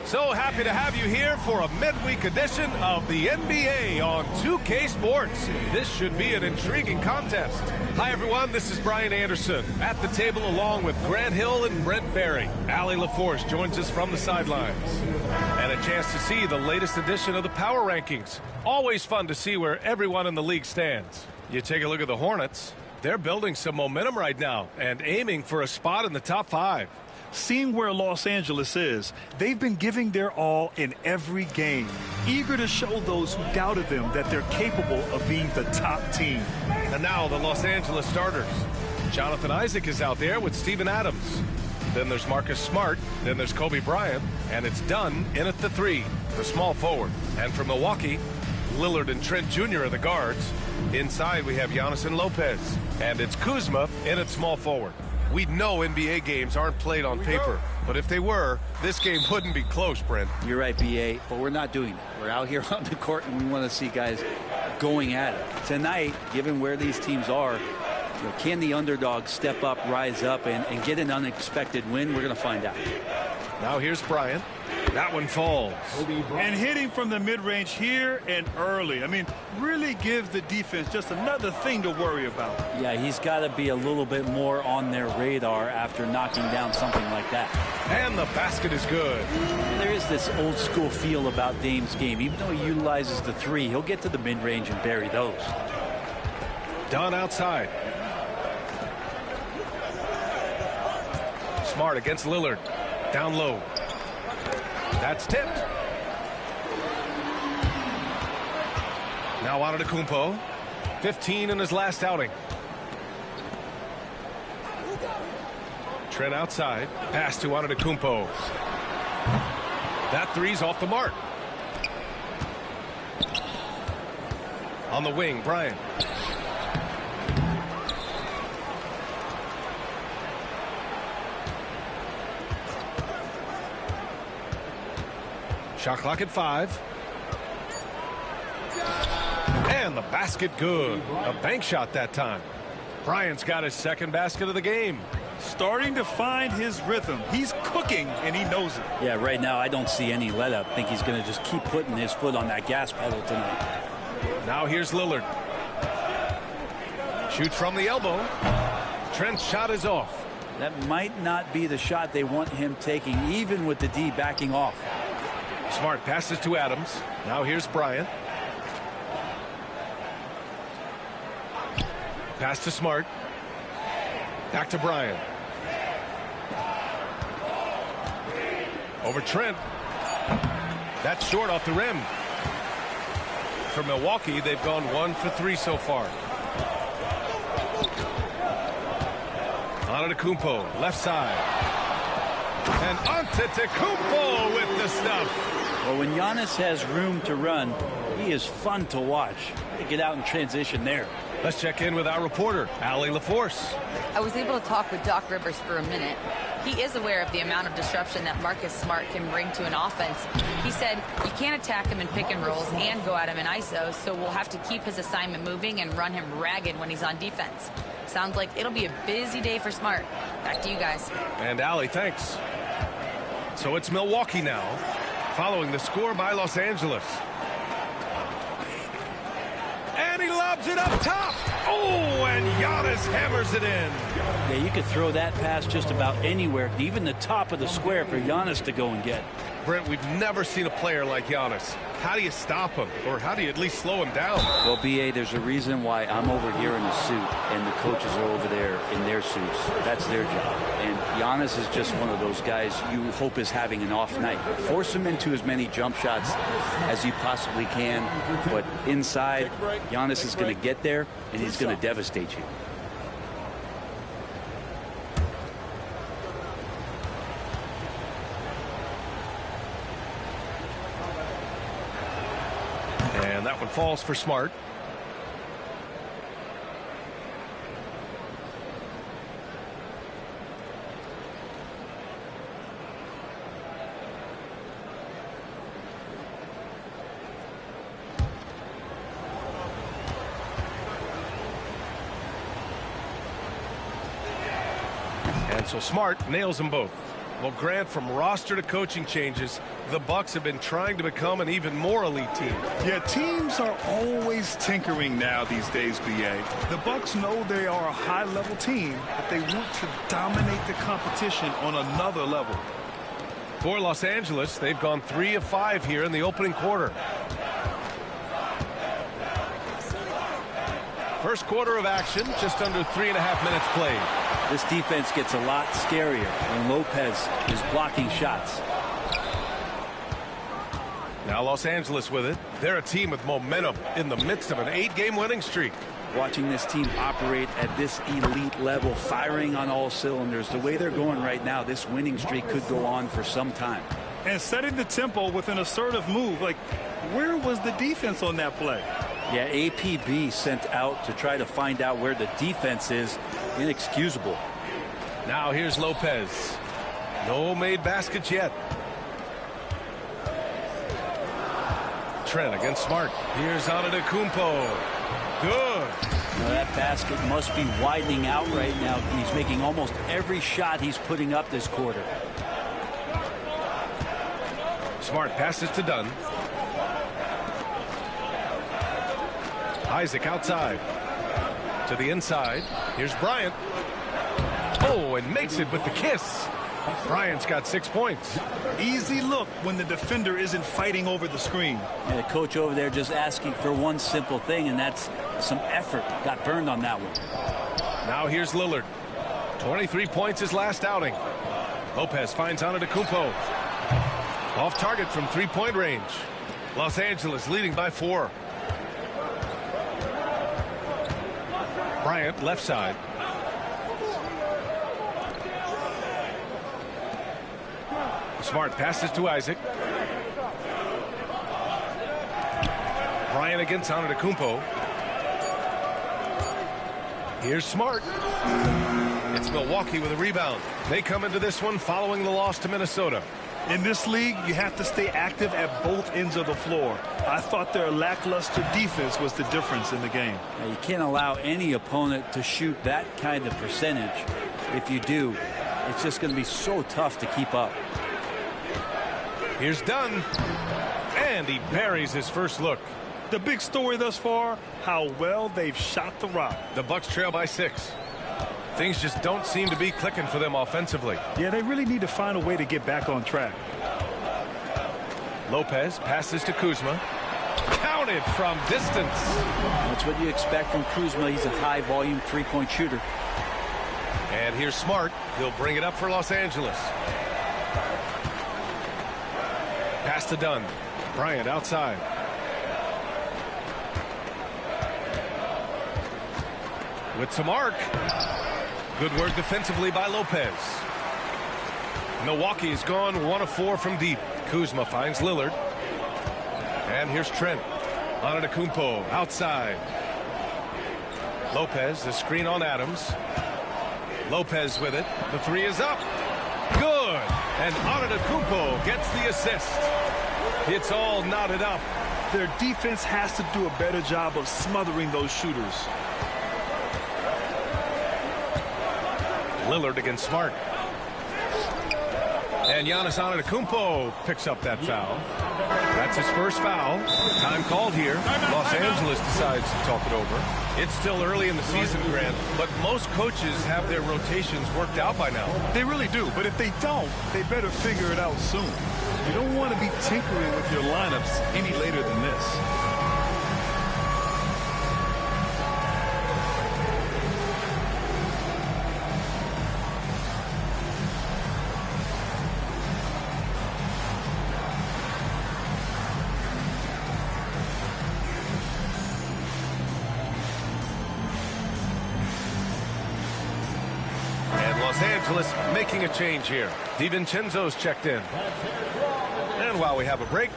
So happy to have you here for a midweek edition of the NBA on 2K Sports. This should be an intriguing contest. Hi, everyone. This is Brian Anderson at the table along with Grant Hill and Brent Barry. Allie LaForce joins us from the sidelines. And a chance to see the latest edition of the Power Rankings. Always fun to see where everyone in the league stands. You take a look at the Hornets. They're building some momentum right now and aiming for a spot in the top 5. Seeing where Los Angeles is, they've been giving their all in every game, eager to show those who doubted them that they're capable of being the top team. And now the Los Angeles starters. Jonathan Isaac is out there with Steven Adams. Then there's Marcus Smart. Then there's Kobe Bryant. And it's Dunn in at the 3, the small forward. And from Milwaukee, Lillard and Trent Jr. are the guards. Inside we have Giannis and Lopez. And it's Kuzma in at small forward. We know NBA games aren't played on paper, but if they were, this game wouldn't be close, Brent. You're right, B.A., but we're not doing that. We're out here on the court, and we want to see guys going at it. Tonight, given where these teams are, can the underdog step up, rise up, and get an unexpected win? We're going to find out. Now here's Bryant. That one falls. And hitting from the mid-range here and early. I mean, really gives the defense just another thing to worry about. Yeah, he's got to be a little bit more on their radar after knocking down something like that. And the basket is good. And there is this old school feel about Dame's game. Even though he utilizes the 3, he'll get to the mid-range and bury those. Dunn outside. Smart against Lillard. Down low. That's tipped. Now Antetokounmpo. 15 in his last outing. Trent outside. Pass to Antetokounmpo. That 3's off the mark. On the wing, Bryant. Shot clock at 5. And the basket good. A bank shot that time. Bryant's got his second basket of the game. Starting to find his rhythm. He's cooking, and he knows it. Yeah, right now I don't see any let up. I think he's going to just keep putting his foot on that gas pedal tonight. Now here's Lillard. Shoots from the elbow. Trent's shot is off. That might not be the shot they want him taking, even with the D backing off. Smart passes to Adams. Now here's Bryant. Pass to Smart. Back to Bryant. Over Trent. That's short off the rim. For Milwaukee, they've gone 1 for 3 so far. Antetokounmpo, left side. And Antetokounmpo with the stuff. Well, when Giannis has room to run, he is fun to watch. Get out in transition there. Let's check in with our reporter, Allie LaForce. I was able to talk with Doc Rivers for a minute. He is aware of the amount of disruption that Marcus Smart can bring to an offense. He said you can't attack him in pick and rolls and go at him in ISO, so we'll have to keep his assignment moving and run him ragged when he's on defense. Sounds like it'll be a busy day for Smart. Back to you guys. And Allie, thanks. So it's Milwaukee now, following the score by Los Angeles. And he lobs it up top. Oh, and Giannis hammers it in. Yeah, you could throw that pass just about anywhere, even the top of the square for Giannis to go and get. Brent, we've never seen a player like Giannis. How do you stop him? Or how do you at least slow him down? Well, B.A., there's a reason why I'm over here in a suit and the coaches are over there in their suits. That's their job. And Giannis is just one of those guys you hope is having an off night. Force him into as many jump shots as you possibly can. But inside, Giannis is going to get there, and he's going to devastate you. And that one falls for Smart. And so Smart nails them both. Well, Grant, from roster to coaching changes, the Bucks have been trying to become an even more elite team. Yeah, teams are always tinkering now these days, B.A. The Bucks know they are a high-level team, but they want to dominate the competition on another level. For Los Angeles, they've gone 3 of 5 here in the opening quarter. First quarter of action, just under 3.5 minutes played. This defense gets a lot scarier when Lopez is blocking shots. Now Los Angeles with it. They're a team with momentum in the midst of an 8-game winning streak. Watching this team operate at this elite level, firing on all cylinders, the way they're going right now, this winning streak could go on for some time. And setting the tempo with an assertive move. Like, where was the defense on that play? Yeah, APB sent out to try to find out where the defense is. Inexcusable. Now here's Lopez. No made baskets yet. Trent against Smart. Here's Antetokounmpo. Good. Now that basket must be widening out right now. He's making almost every shot he's putting up this quarter. Smart passes to Dunn. Isaac outside. To the inside. Here's Bryant. Oh, and makes it with the kiss. Bryant's got 6 points. Easy look when the defender isn't fighting over the screen. And the coach over there just asking for one simple thing, and that's some effort. Got burned on that one. Now here's Lillard. 23 points his last outing. Lopez finds Antetokounmpo. Off target from 3-point range. Los Angeles leading by 4. Bryant left side. Smart passes to Isaac. Bryant against Antetokounmpo. Here's Smart. It's Milwaukee with a rebound. They come into this one following the loss to Minnesota. In this league, you have to stay active at both ends of the floor. I thought their lackluster defense was the difference in the game. Now, you can't allow any opponent to shoot that kind of percentage. If you do, it's just going to be so tough to keep up. Here's Dunn. And he buries his first look. The big story thus far, how well they've shot the rock. The Bucks trail by 6. Things just don't seem to be clicking for them offensively. Yeah, they really need to find a way to get back on track. Lopez passes to Kuzma. Counted from distance. That's what you expect from Kuzma. He's a high-volume three-point shooter. And here's Smart. He'll bring it up for Los Angeles. Pass to Dunn. Bryant outside. With some arc. Good work defensively by Lopez. Milwaukee's gone 1 of 4 from deep. Kuzma finds Lillard. And here's Trent. Antetokounmpo outside. Lopez, the screen on Adams. Lopez with it. The 3 is up. Good. And Antetokounmpo gets the assist. It's all knotted up. Their defense has to do a better job of smothering those shooters. Lillard against Smart. And Giannis Antetokounmpo picks up that foul. That's his first foul. Time called here. Los Angeles decides to talk it over. It's still early in the season, Grant, but most coaches have their rotations worked out by now. They really do, but if they don't, they better figure it out soon. You don't want to be tinkering with your lineups any later than this. Los Angeles making a change here. DiVincenzo's checked in. And while we have a break,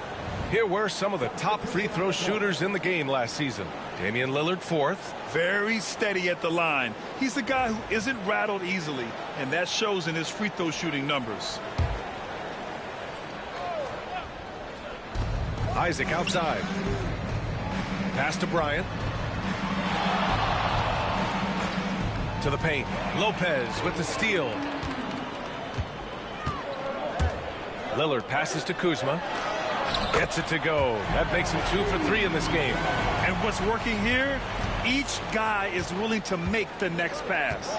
here were some of the top free throw shooters in the game last season. Damian Lillard 4th. Very steady at the line. He's the guy who isn't rattled easily, and that shows in his free throw shooting numbers. Isaac outside. Pass to Bryant. To the paint. Lopez with the steal. Lillard passes to Kuzma. Gets it to go. That makes him 2 for 3 in this game. And what's working here, each guy is willing to make the next pass.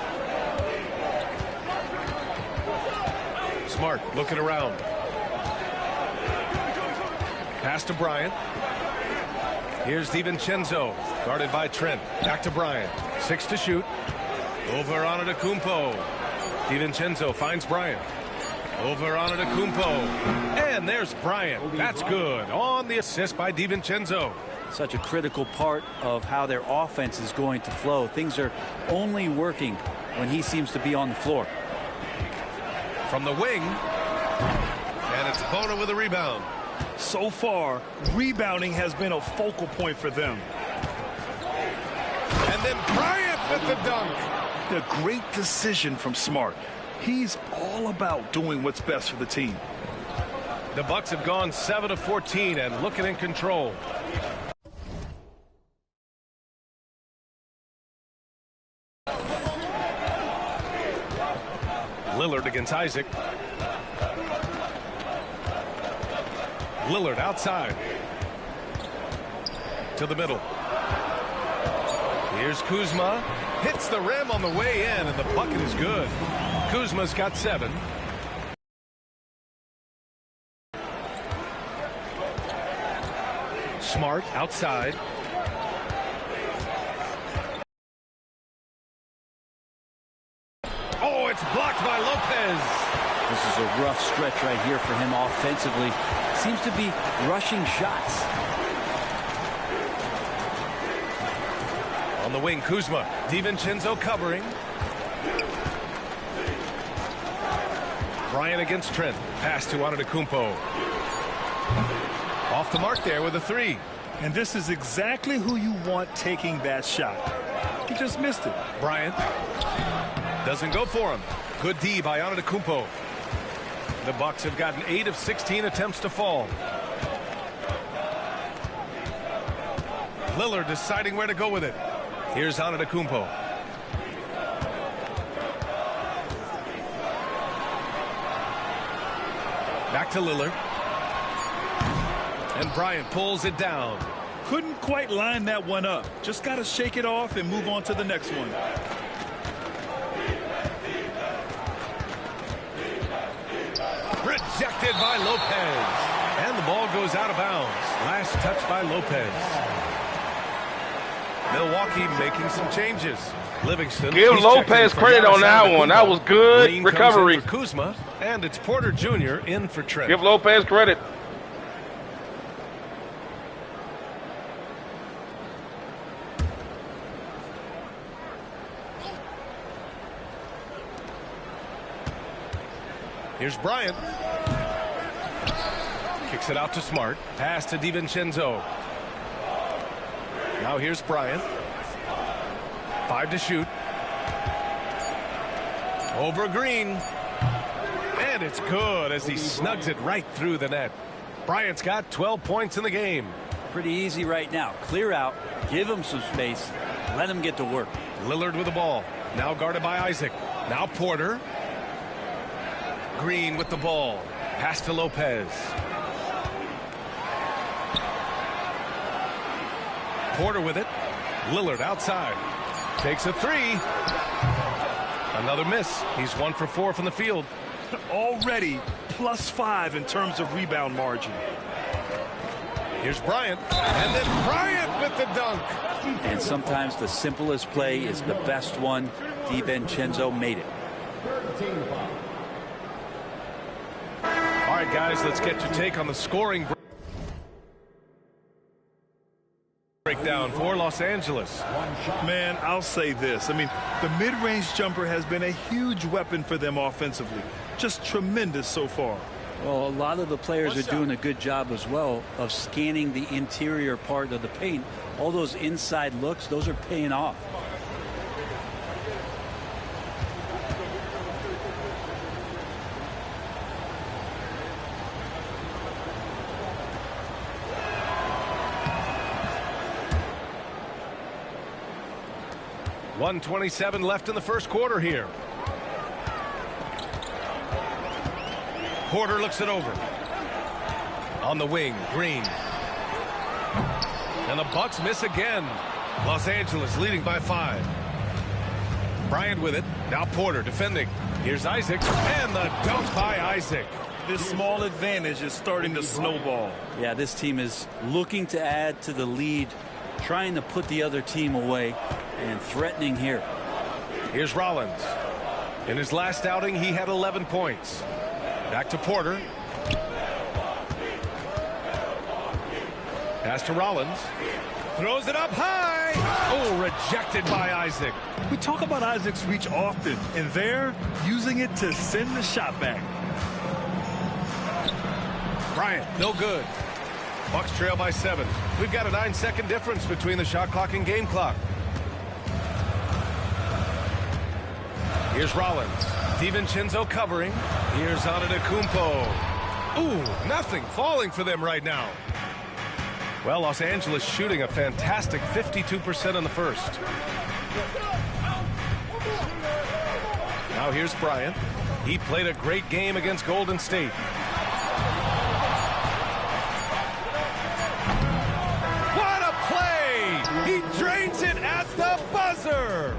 Smart looking around. Pass to Bryant. Here's DiVincenzo, guarded by Trent. Back to Bryant. 6 to shoot. Over on Antetokounmpo. DiVincenzo finds Bryant. Over on Antetokounmpo. And there's Bryant. That's good. On the assist by DiVincenzo. Such a critical part of how their offense is going to flow. Things are only working when he seems to be on the floor. From the wing. And it's Bona with a rebound. So far, rebounding has been a focal point for them. And then Bryant with the dunk. A great decision from Smart. He's all about doing what's best for the team. The Bucks have gone 7 of 14 and looking in control. Lillard against Isaac. Lillard outside. To the middle. Here's Kuzma. Hits the rim on the way in, and the bucket is good. Kuzma's got 7. Smart outside. Oh, it's blocked by Lopez. This is a rough stretch right here for him offensively. Seems to be rushing shots. On the wing, Kuzma. DiVincenzo covering. Bryant against Trent. Pass to Antetokounmpo. Off the mark there with a 3. And this is exactly who you want taking that shot. He just missed it. Bryant doesn't go for him. Good D by Antetokounmpo. The Bucks have gotten 8 of 16 attempts to fall. Lillard deciding where to go with it. Here's Antetokounmpo. Back to Lillard. And Bryant pulls it down. Couldn't quite line that one up. Just got to shake it off and move on to the next one. Rejected by Lopez. And the ball goes out of bounds. Last touch by Lopez. Milwaukee making some changes. Livingston. Give Lopez credit on that one. That was good Green recovery. For Kuzma, and it's Porter Jr. in for Trent. Give Lopez credit. Here's Bryant. Kicks it out to Smart. Pass to DiVincenzo. Now here's Bryant. 5 to shoot. Over Green. And it's good as he snugs it right through the net. Bryant's got 12 points in the game. Pretty easy right now. Clear out. Give him some space. Let him get to work. Lillard with the ball. Now guarded by Isaac. Now Porter. Green with the ball. Pass to Lopez. Porter with it. Lillard outside. Takes a 3. Another miss. He's 1 for 4 from the field. Already +5 in terms of rebound margin. Here's Bryant. And then Bryant with the dunk. And sometimes the simplest play is the best one. DiVincenzo made it. All right, guys, let's get your take on the scoring breakdown for Los Angeles. Man, I'll say this. I mean, the mid-range jumper has been a huge weapon for them offensively. Just tremendous so far. Well, a lot of the players are doing a good job as well of scanning the interior part of the paint. All those inside looks, those are paying off. .127 left in the first quarter here. Porter looks it over. On the wing, Green. And the Bucks miss again. Los Angeles leading by 5. Bryant with it. Now Porter defending. Here's Isaac. And the dunk by Isaac. This small advantage is starting to snowball. Yeah, this team is looking to add to the lead, trying to put the other team away, and threatening here. Here's Rollins. In his last outing, he had 11 points. Back to Porter. Pass to Rollins. Throws it up high. Oh, rejected by Isaac. We talk about Isaac's reach often, and they're using it to send the shot back. Bryant, no good. Bucks trail by 7. We've got a 9-second difference between the shot clock and game clock. Here's Rollins. DiVincenzo covering. Here's Antetokounmpo. Ooh, nothing falling for them right now. Well, Los Angeles shooting a fantastic 52% in the first. Now here's Bryant. He played a great game against Golden State. What a play! He drains it at the buzzer!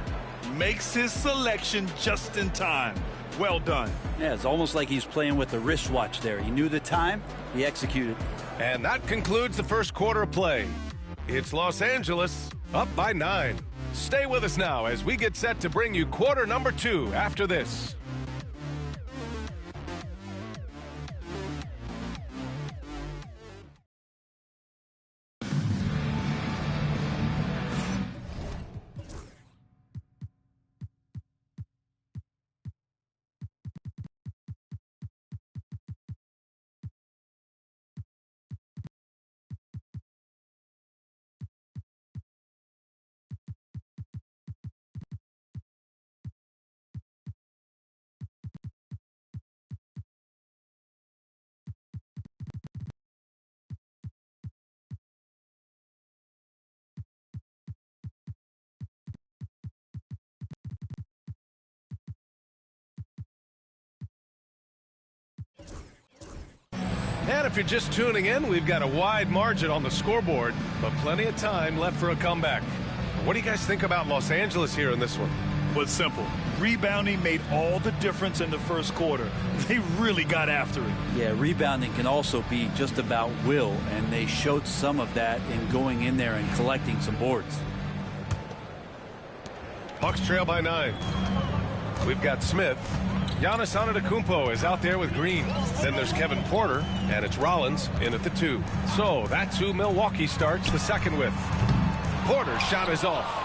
Makes his selection just in time. Well done. Yeah, it's almost like he's playing with the wristwatch there. He knew the time, he executed. And that concludes the first quarter of play. It's Los Angeles up by 9. Stay with us now as we get set to bring you quarter number 2 after this. And if you're just tuning in, we've got a wide margin on the scoreboard, but plenty of time left for a comeback. What do you guys think about Los Angeles here in this one? Well, it's simple. Rebounding made all the difference in the first quarter. They really got after it. Yeah, rebounding can also be just about will, and they showed some of that in going in there and collecting some boards. Bucks trail by 9. We've got Smith. Giannis Antetokounmpo is out there with Green. Then there's Kevin Porter, and it's Rollins in at the 2. So that's who Milwaukee starts the second with. Porter's shot is off.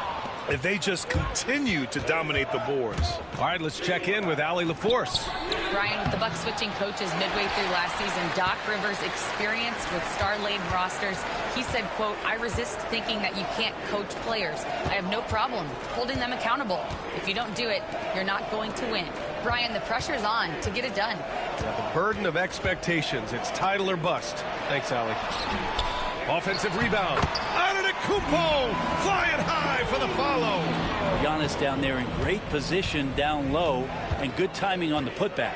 If they just continue to dominate the boards. All right, let's check in with Allie LaForce. Brian, with the Bucks switching coaches midway through last season, Doc Rivers experienced with star-laden rosters. He said, quote, "I resist thinking that you can't coach players. I have no problem holding them accountable. If you don't do it, you're not going to win." Brian, the pressure's on to get it done. The burden of expectations. It's title or bust. Thanks, Allie. Offensive rebound. Antetokounmpo flying high for the follow. Giannis down there in great position down low and good timing on the putback.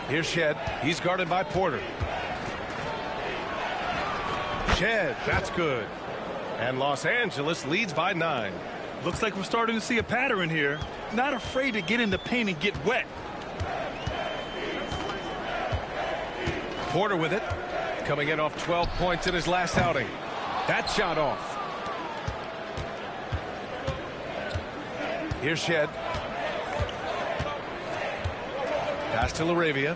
Here's Shed. He's guarded by Porter. Shed, that's good. And Los Angeles leads by 9. Looks like we're starting to see a pattern here. Not afraid to get in the paint and get wet. Porter with it. Coming in off 12 points in his last outing. That shot off. Here's Shed. Pass to Laravia.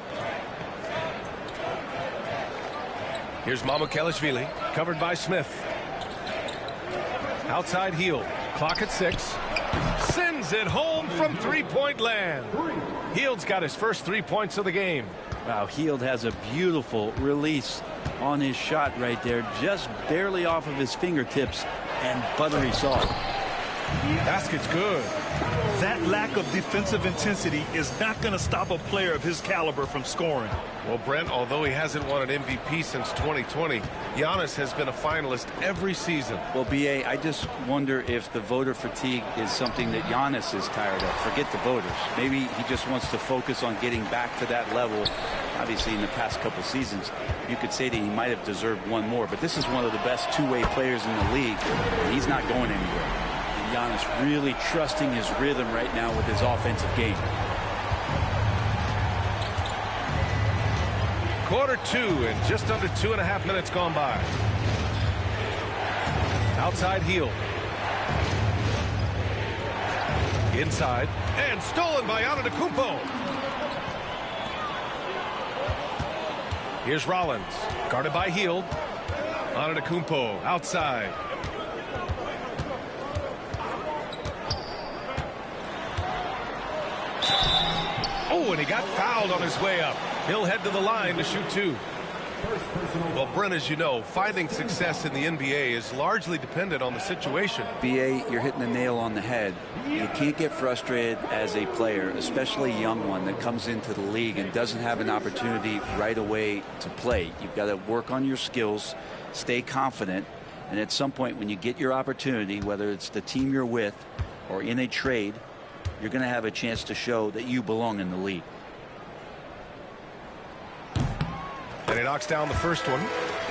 Here's Mamukelashvili. Covered by Smith. Outside heel. Clock at 6. Sends it home from three-point land. Hield's got his first 3 points of the game. Wow, Hield has a beautiful release on his shot right there, just barely off of his fingertips and buttery soft. Basket's good. That lack of defensive intensity is not going to stop a player of his caliber from scoring. Well, Brent, although he hasn't won an MVP since 2020, Giannis has been a finalist every season. Well, B.A., I just wonder if the voter fatigue is something that Giannis is tired of. Forget the voters. Maybe he just wants to focus on getting back to that level. Obviously, in the past couple seasons, you could say that he might have deserved one more, but this is one of the best two-way players in the league, and he's not going anywhere. And Giannis really trusting his rhythm right now with his offensive game. Quarter 2 and just under 2.5 minutes gone by. Outside heel. Inside and stolen by Antetokounmpo. Here's Rollins, guarded by Hield. Antetokounmpo outside. Oh, and he got fouled on his way up. He'll head to the line to shoot 2. Well, Brent, as you know, finding success in the NBA is largely dependent on the situation. B.A., you're hitting the nail on the head. You can't get frustrated as a player, especially a young one that comes into the league and doesn't have an opportunity right away to play. You've got to work on your skills, stay confident, and at some point when you get your opportunity, whether it's the team you're with or in a trade, you're going to have a chance to show that you belong in the league. And he knocks down the first one.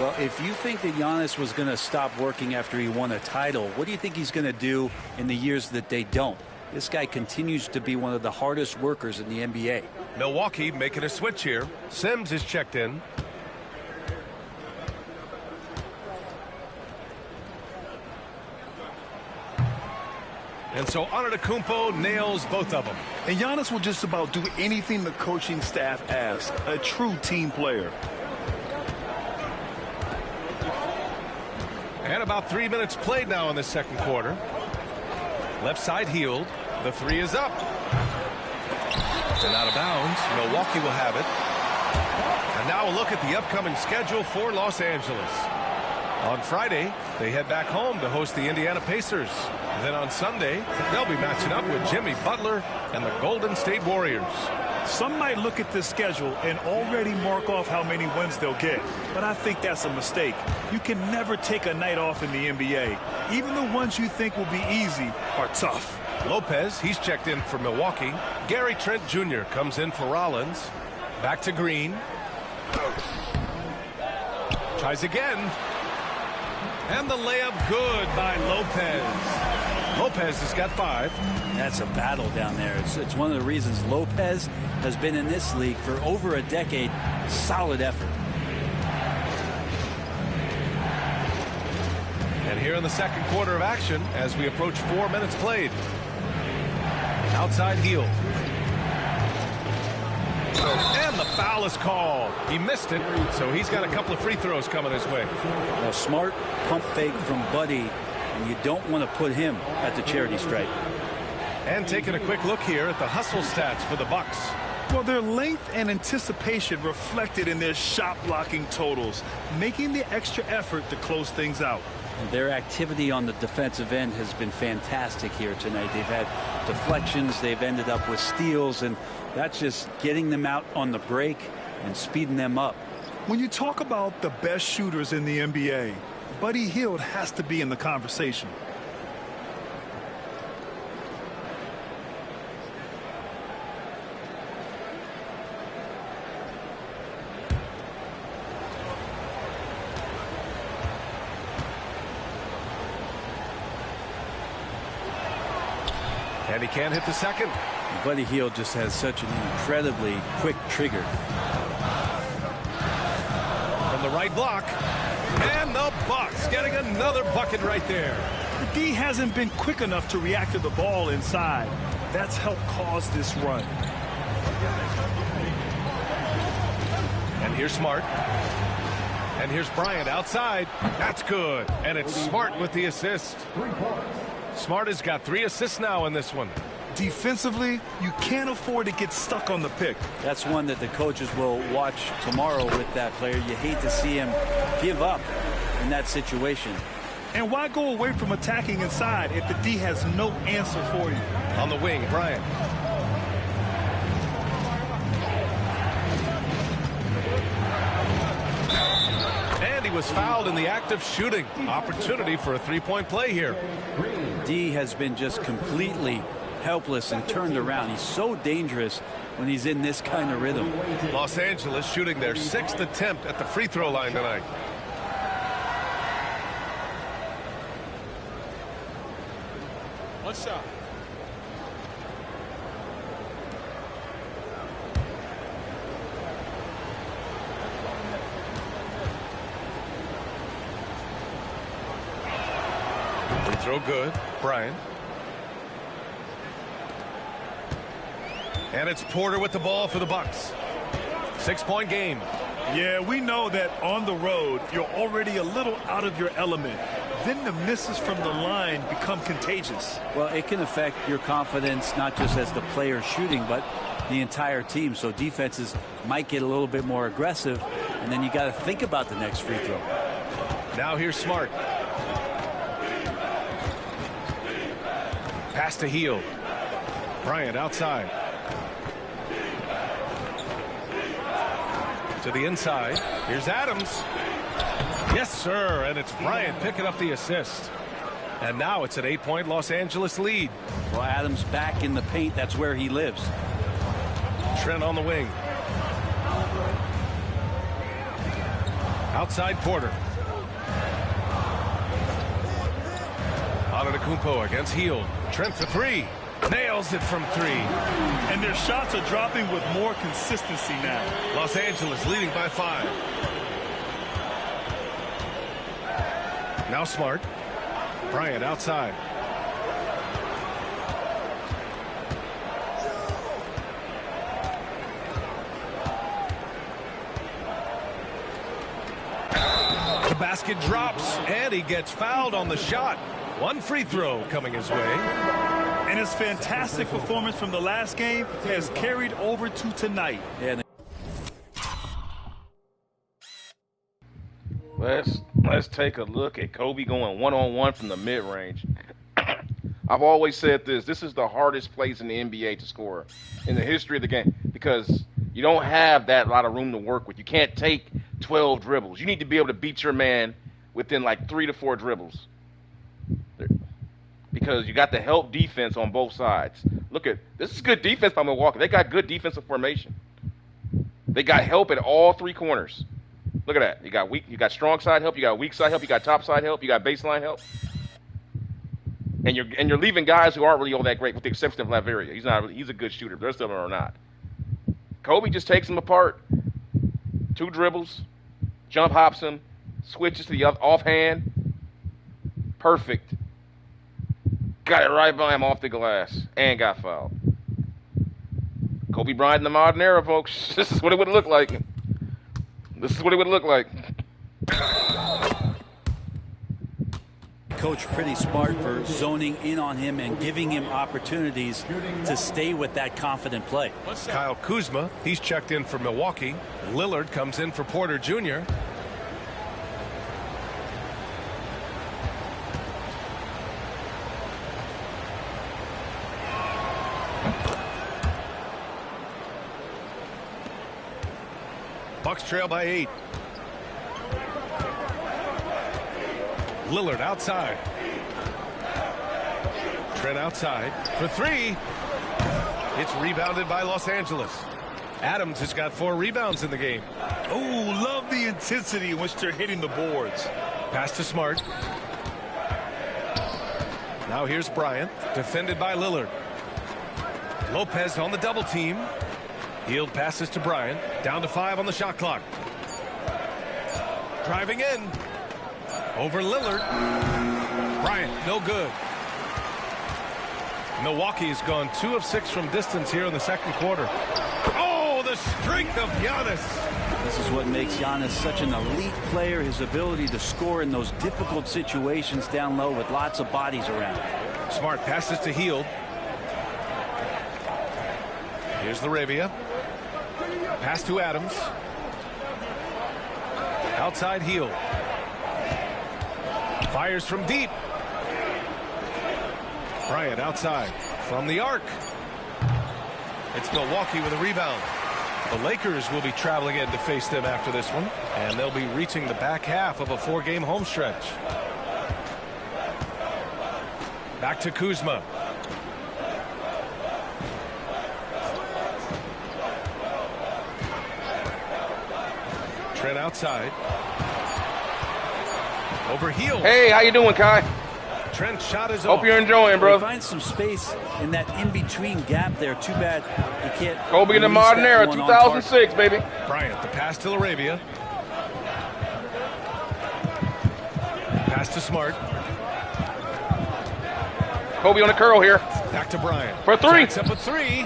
Well, if you think that Giannis was going to stop working after he won a title, what do you think he's going to do in the years that they don't? This guy continues to be one of the hardest workers in the NBA. Milwaukee making a switch here. Sims is checked in. And so Antetokounmpo nails both of them. And Giannis will just about do anything the coaching staff asks. A true team player. And about 3 minutes played now in the second quarter. Left side Hield. The 3 is up. And out of bounds. Milwaukee will have it. And now a look at the upcoming schedule for Los Angeles. On Friday, they head back home to host the Indiana Pacers. Then on Sunday, they'll be matching up with Jimmy Butler and the Golden State Warriors. Some might look at this schedule and already mark off how many wins they'll get. But I think that's a mistake. You can never take a night off in the NBA. Even the ones you think will be easy are tough. Lopez, he's checked in for Milwaukee. Gary Trent Jr. comes in for Rollins. Back to Green. Tries again. And the layup good by Lopez. Lopez has got 5. That's a battle down there. It's one of the reasons Lopez has been in this league for over a decade. Solid effort. And here in the second quarter of action as we approach 4 minutes played. Outside Hield. And the foul is called. He missed it, so he's got a couple of free throws coming his way. A smart pump fake from Buddy, and you don't want to put him at the charity stripe. And taking a quick look here at the hustle stats for the Bucks. Well, their length and anticipation reflected in their shot blocking totals, making the extra effort to close things out. Their activity on the defensive end has been fantastic here tonight. They've had deflections, they've ended up with steals, and that's just getting them out on the break and speeding them up. When you talk about the best shooters in the NBA, Buddy Hield has to be in the conversation. And he can't hit the second. Buddy Hield just has such an incredibly quick trigger. From the right block. And the Bucks getting another bucket right there. The D hasn't been quick enough to react to the ball inside. That's helped cause this run. And here's Smart. And here's Bryant outside. That's good. And it's Smart with the assist. Smart has got 3 assists now in this one. Defensively, you can't afford to get stuck on the pick. That's one that the coaches will watch tomorrow with that player. You hate to see him give up in that situation. And why go away from attacking inside if the D has no answer for you? On the wing, Bryant. And he was fouled in the act of shooting. Opportunity for a three-point play here. D has been just completely helpless and turned around. He's so dangerous when he's in this kind of rhythm. Los Angeles shooting their 6th attempt at the free throw line tonight. One shot. Free throw good. Bryant. And it's Porter with the ball for the Bucks. 6-point game. Yeah, we know that on the road, you're already a little out of your element. Then the misses from the line become contagious. Well, it can affect your confidence, not just as the player shooting, but the entire team. So defenses might get a little bit more aggressive, and then you got to think about the next free throw. Now here's Smart. Pass to Hield. Bryant outside. To the inside. Here's Adams. Yes, sir. And it's Bryant picking up the assist. And now it's an 8-point Los Angeles lead. Well, Adams back in the paint. That's where he lives. Trent on the wing. Outside Porter. Antetokounmpo against Hield. Trent for three. Nails it from three. And their shots are dropping with more consistency now. Los Angeles leading by 5. Now Smart. Bryant outside. The basket drops, and he gets fouled on the shot. One free throw coming his way. And his fantastic performance from the last game has carried over to tonight. Yeah. Let's take a look at Kobe going one-on-one from the mid-range. I've always said this is the hardest place in the NBA to score in the history of the game because you don't have that lot of room to work with. You can't take 12 dribbles. You need to be able to beat your man within like 3 to 4 dribbles because you got the help defense on both sides. Look at this is good defense by Milwaukee. They got good defensive formation. They got help at all 3 corners. Look at that. You got strong side help, you got weak side help, you got top side help, you got baseline help. And you're leaving guys who aren't really all that great with the exception of Laveria. He's a good shooter. The rest of them are not. Kobe just takes him apart. 2 dribbles, jump hops him, switches to the offhand. Perfect. Got it right by him off the glass and got fouled. Kobe Bryant in the modern era, folks. This is what it would look like. This is what it would look like. Coach pretty smart for zoning in on him and giving him opportunities to stay with that confident play. Kyle Kuzma, he's checked in for Milwaukee. Lillard comes in for Porter Jr. Bucks trail by 8. Lillard outside. Trent outside for 3. It's rebounded by Los Angeles. Adams has got 4 rebounds in the game. Oh, love the intensity in which they're hitting the boards. Pass to Smart. Now here's Bryant, defended by Lillard. Lopez on the double team. Hield passes to Bryant. Down to 5 on the shot clock. Driving in. Over Lillard. Bryant, no good. Milwaukee has gone 2 of 6 from distance here in the second quarter. Oh, the strength of Giannis. This is what makes Giannis such an elite player, his ability to score in those difficult situations down low with lots of bodies around. Smart passes to Hield. Here's Laravia. Pass to Adams. Outside Hield. Fires from deep. Bryant outside from the arc. It's Milwaukee with a rebound. The Lakers will be traveling in to face them after this one, and they'll be reaching the back half of a 4-game home stretch. Back to Kuzma. Trent outside. Over heel. Hey, how you doing, Kai? Trent's shot is Hope off. you're enjoying, bro. Find some space in that in-between gap there. Too bad you can't. Kobe in the modern era, 2006, baby. Bryant, the pass to Arabia. Pass to Smart. Kobe on the curl here. Back to Bryant. For three. Jacks up a three.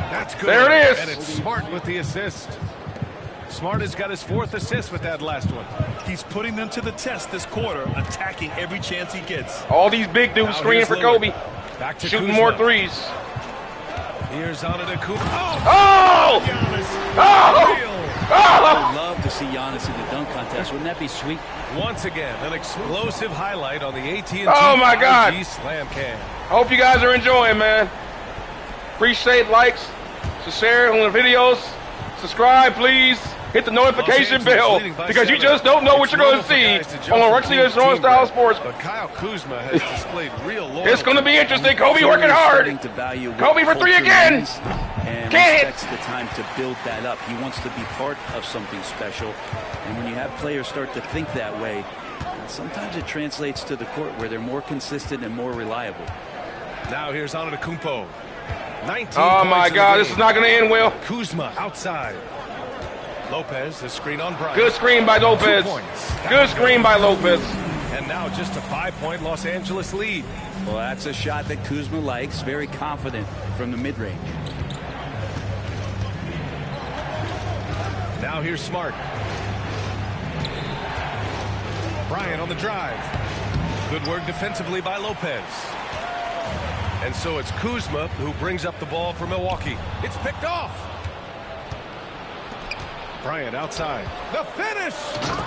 That's good. There it is. And it's Smart with the assist. Smart has got his 4th assist with that last one. He's putting them to the test this quarter, attacking every chance he gets. All these big dudes screaming for Kobe. Back to Shooting Kuzma. more threes. Here's Antetokounmpo. Oh! Oh! I'd Oh! love to see Giannis in the dunk contest. Wouldn't that be sweet? Once again, an explosive highlight on the AT&T Oh, my God. 5G Slam Cam. Hope you guys are enjoying, man. Appreciate likes, share on the videos, subscribe, please. Hit the notification bell because you just don't know what you're going to see on Rexy Strong Style Sports. But Kyle Kuzma has displayed real loyalty. It's going to be interesting. Kobe working hard. Kobe for three again. And Can't respects the time to build that up. He wants to be part of something special. And when you have players start to think that way, sometimes it translates to the court where they're more consistent and more reliable. Now here's Antetokounmpo. 19 Oh my God, this is not going to end well. Kuzma outside. Lopez, the screen on Bryant. Good screen by Lopez. 2 points. Good screen by Lopez. And now just a 5-point Los Angeles lead. Well, that's a shot that Kuzma likes. Very confident from the mid-range. Now here's Smart. Bryant on the drive. Good work defensively by Lopez. And so it's Kuzma who brings up the ball for Milwaukee. It's picked off. Bryant outside. The finish!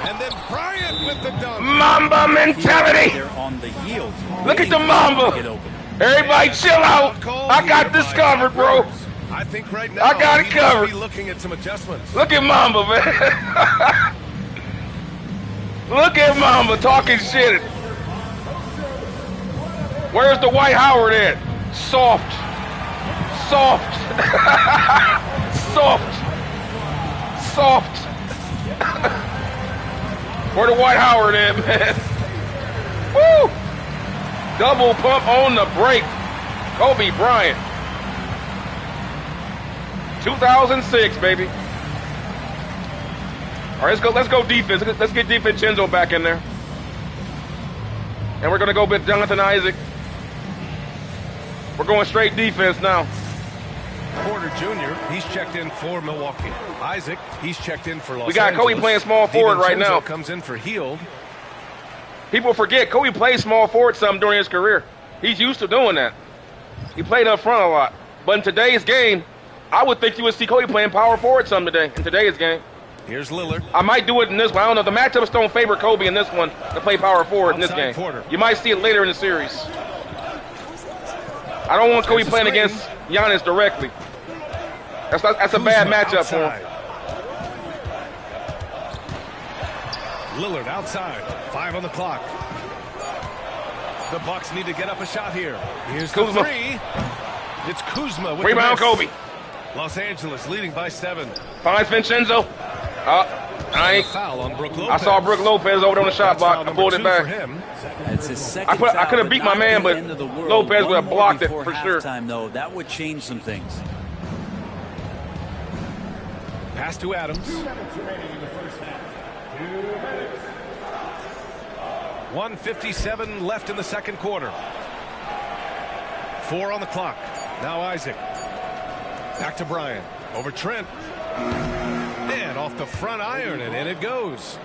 And then Bryant with the dunk. Mamba mentality. They're on the yield. Look at the Mamba. Get open. Everybody chill out. I got this covered, bro. I think right now I got it he covered. must be looking at some adjustments. Look at Mamba, man. Look at Mamba talking shit. Where's the White Howard at? Soft. Soft. Soft. Soft. Where the White Howard at, man? Woo! Double pump on the break. Kobe Bryant. 2006, baby. All right, let's go defense. Let's get DiVincenzo back in there. And we're gonna go with Jonathan Isaac. We're going straight defense now. Porter Jr., he's checked in for Milwaukee. Isaac, he's checked in for Los We got Angeles. Kobe playing small forward right now. DiVincenzo comes in for Hield. People forget Kobe played small forward some during his career. He's used to doing that. He played up front a lot. But in today's game, I would think you would see Kobe playing power forward some today in today's game. Here's Lillard. I might do it in this one. I don't know. The matchups don't favor Kobe in this one to play power forward in this Outside game. Porter. You might see it later in the series. I don't want Kobe There's a playing screen. against Giannis directly. That's a bad Kuzma matchup for outside. him. Lillard outside. 5 on the clock. The Bucks need to get up a shot here. Here's the Kuzma. three. It's Kuzma with Rebound, the miss. Kobe. Los Angeles leading by 7. Finds Vincenzo. A foul on Brook Lopez. I saw Brook Lopez over on the shot That's foul block. I number pulled 2 it back. for him. It's his second I could have beat my man, but Lopez would have blocked it for sure. Time, though, that would change some things. Pass to Adams. 1:57 left in the second quarter. 4 on the clock. Now Isaac. Back to Bryant. Over Trent. And off the front iron, and in it goes.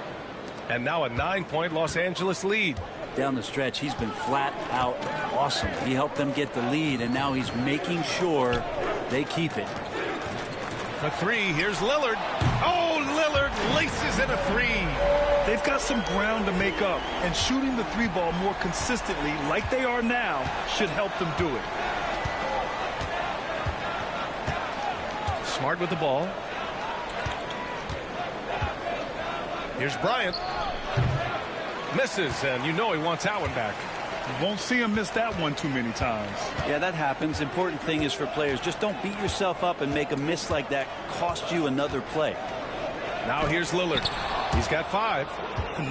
And now a 9-point Los Angeles lead. Down the stretch, he's been flat out awesome. He helped them get the lead, and now he's making sure they keep it. For three, here's Lillard. Oh, Lillard laces in a three. They've got some ground to make up, and shooting the three ball more consistently like they are now should help them do it. Smart with the ball. Here's Bryant. Misses, and you know he wants that one back. You won't see him miss that one too many times. Yeah, that happens. Important thing is for players, just don't beat yourself up and make a miss like that cost you another play. Now here's Lillard. He's got 5.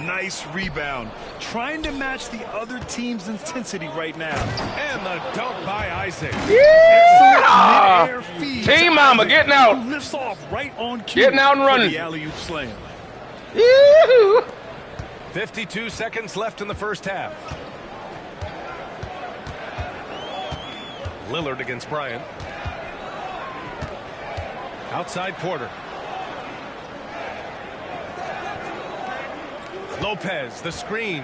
Nice rebound. Trying to match the other team's intensity right now. And the dunk by Isaac. Yeah! Team Mamba getting out. Who lifts off right on cue. Getting out and running. The alley-oop slam. Yoo-hoo! 52 seconds left in the first half. Lillard against Bryant. Outside Porter. Lopez, the screen.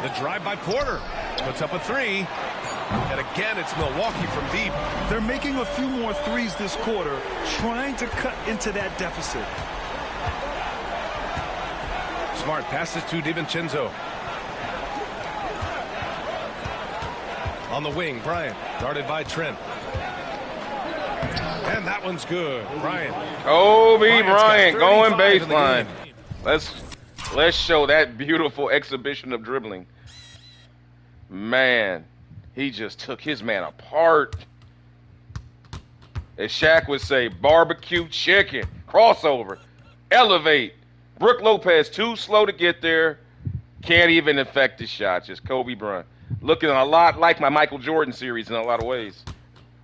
The drive by Porter. Puts up a 3. And again, it's Milwaukee from deep. They're making a few more threes this quarter, trying to cut into that deficit. Smart passes to DiVincenzo. On the wing, Bryant, guarded by Trent. And that one's good. Bryant. Kobe Bryant going baseline. Let's show that beautiful exhibition of dribbling. Man, he just took his man apart. As Shaq would say, barbecue chicken, crossover, elevate. Brook Lopez too slow to get there. Can't even affect his shot. Just Kobe Bryant. Looking a lot like my Michael Jordan series in a lot of ways.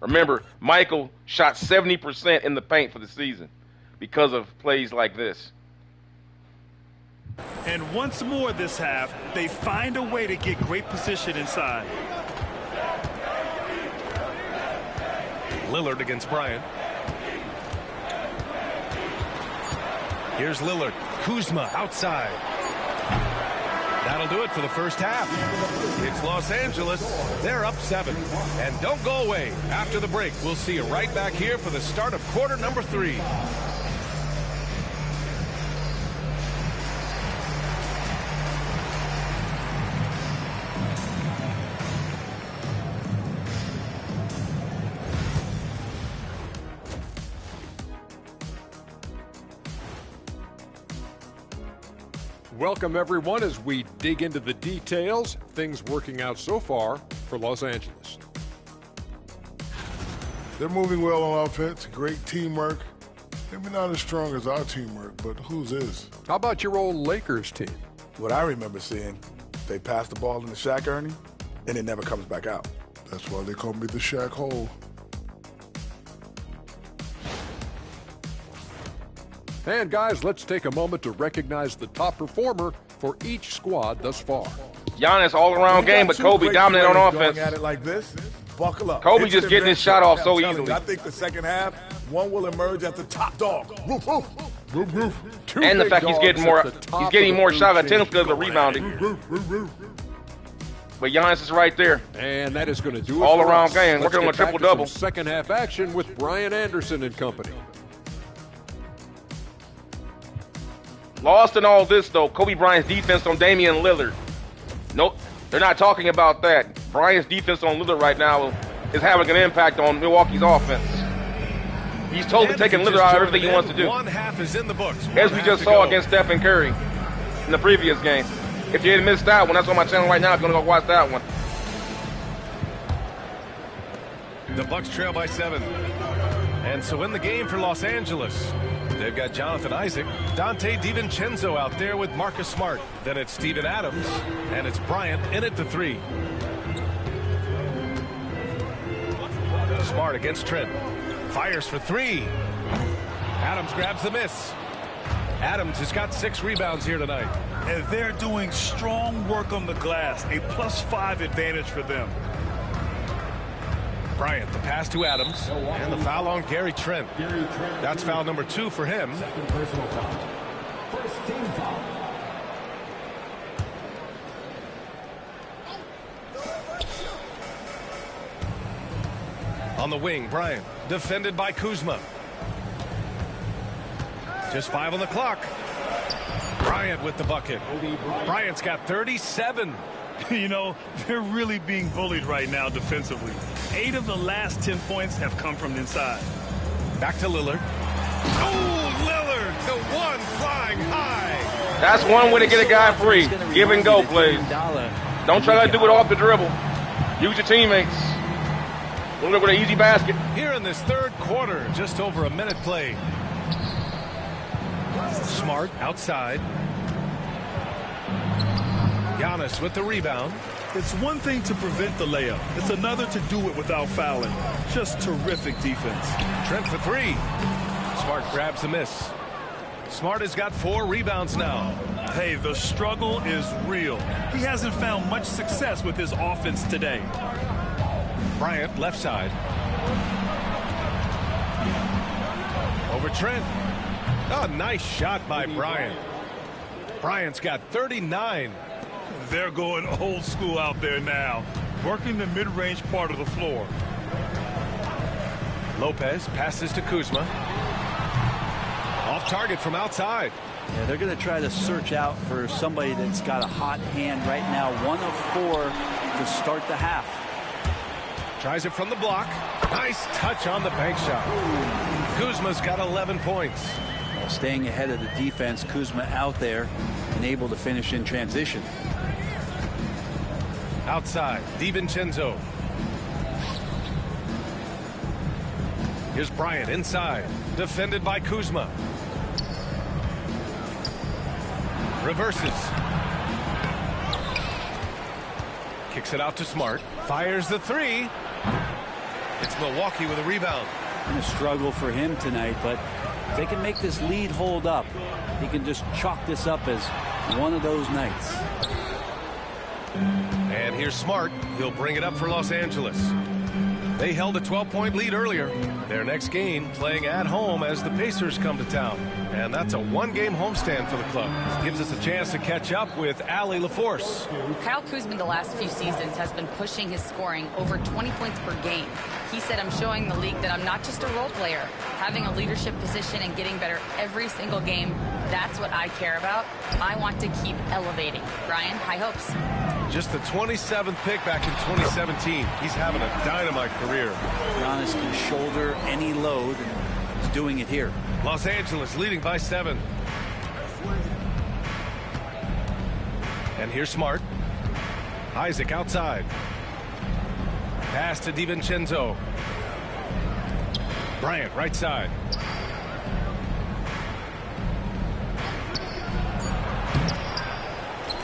Remember, Michael shot 70% in the paint for the season because of plays like this. And once more this half, they find a way to get great position inside. Lillard against Bryant. Here's Lillard. Kuzma outside. That'll do it for the first half. It's Los Angeles. They're up 7. And don't go away. After the break, we'll see you right back here for the start of quarter number 3. Welcome, everyone, as we dig into the details. Things working out so far for Los Angeles. They're moving well on offense. Great teamwork. Maybe not as strong as our teamwork, but whose is? How about your old Lakers team? What I remember seeing, they pass the ball in the Shaq Ernie, and it never comes back out. That's why they call me the Shaq Hole. And guys, let's take a moment to recognize the top performer for each squad thus far. Giannis all-around game, but Kobe dominant on offense. At it like this, buckle up. Kobe just getting his shot off so easily. I think the second half, one will emerge as the top dog. Roof, roof. Roof, roof. And the fact he's getting more shot attempts because of the rebounding. But Giannis is right there. And that is going to do it all for around us. game. Let's Working on a get back to triple-double. some second half action with Brian Anderson and company. Lost in all this, though, Kobe Bryant's defense on Damian Lillard. Nope, they're not talking about that. Bryant's defense on Lillard right now is having an impact on Milwaukee's offense. He's totally taking Lillard out of everything he wants to do. One half is in the books. As we just saw against Stephen Curry in the previous game. If you didn't miss that one, that's on my channel right now. If you want to go watch that one. The Bucks trail by 7. And so in the game for Los Angeles, they've got Jonathan Isaac, Dante DiVincenzo out there with Marcus Smart. Then it's Steven Adams, and it's Bryant in at the 3. Smart against Trent. Fires for 3. Adams grabs the miss. Adams has got 6 rebounds here tonight. And they're doing strong work on the glass, a +5 advantage for them. Bryant, the pass to Adams, and the foul on Gary Trent. That's foul number 2 for him. Second personal foul. First team foul. On the wing, Bryant, defended by Kuzma. Just 5 on the clock. Bryant with the bucket. Bryant's got 37. You know, they're really being bullied right now defensively. 8 of the last 10 points have come from inside. Back to Lillard. Oh, Lillard, the one flying high. That's one way to get a guy free. Give and go, please. Don't try to do it off the dribble. Use your teammates. We'll look with an easy basket. Here in this third quarter, just over a minute played. Smart outside. Giannis with the rebound. It's one thing to prevent the layup. It's another to do it without fouling. Just terrific defense. Trent for 3. Smart grabs a miss. Smart has got 4 rebounds now. Hey, the struggle is real. He hasn't found much success with his offense today. Bryant left side. Over Trent. Oh, nice shot by Bryant. Bryant's got 39. They're going old school out there now, working the mid-range part of the floor. Lopez passes to Kuzma. Off target from outside. Yeah, they're going to try to search out for somebody that's got a hot hand right now. 1 of 4 to start the half. Tries it from the block. Nice touch on the bank shot. Kuzma's got 11 points. Staying ahead of the defense, Kuzma out there and able to finish in transition. Outside, DiVincenzo. Here's Bryant inside, defended by Kuzma. Reverses. Kicks it out to Smart. Fires the 3. It's Milwaukee with a rebound. Going to struggle for him tonight, but if they can make this lead hold up, he can just chalk this up as one of those nights. And here's Smart. He'll bring it up for Los Angeles. They held a 12-point lead earlier. Their next game playing at home as the Pacers come to town. And that's a 1-game homestand for the club. Gives us a chance to catch up with Allie LaForce. Kyle Kuzma the last few seasons has been pushing his scoring over 20 points per game. He said, I'm showing the league that I'm not just a role player. Having a leadership position and getting better every single game, that's what I care about. I want to keep elevating. Brian, high hopes. Just the 27th pick back in 2017. He's having a dynamite career. Giannis can shoulder any load, and he's doing it here. Los Angeles leading by 7. And here's Smart. Isaac outside. Pass to DiVincenzo. Bryant right side.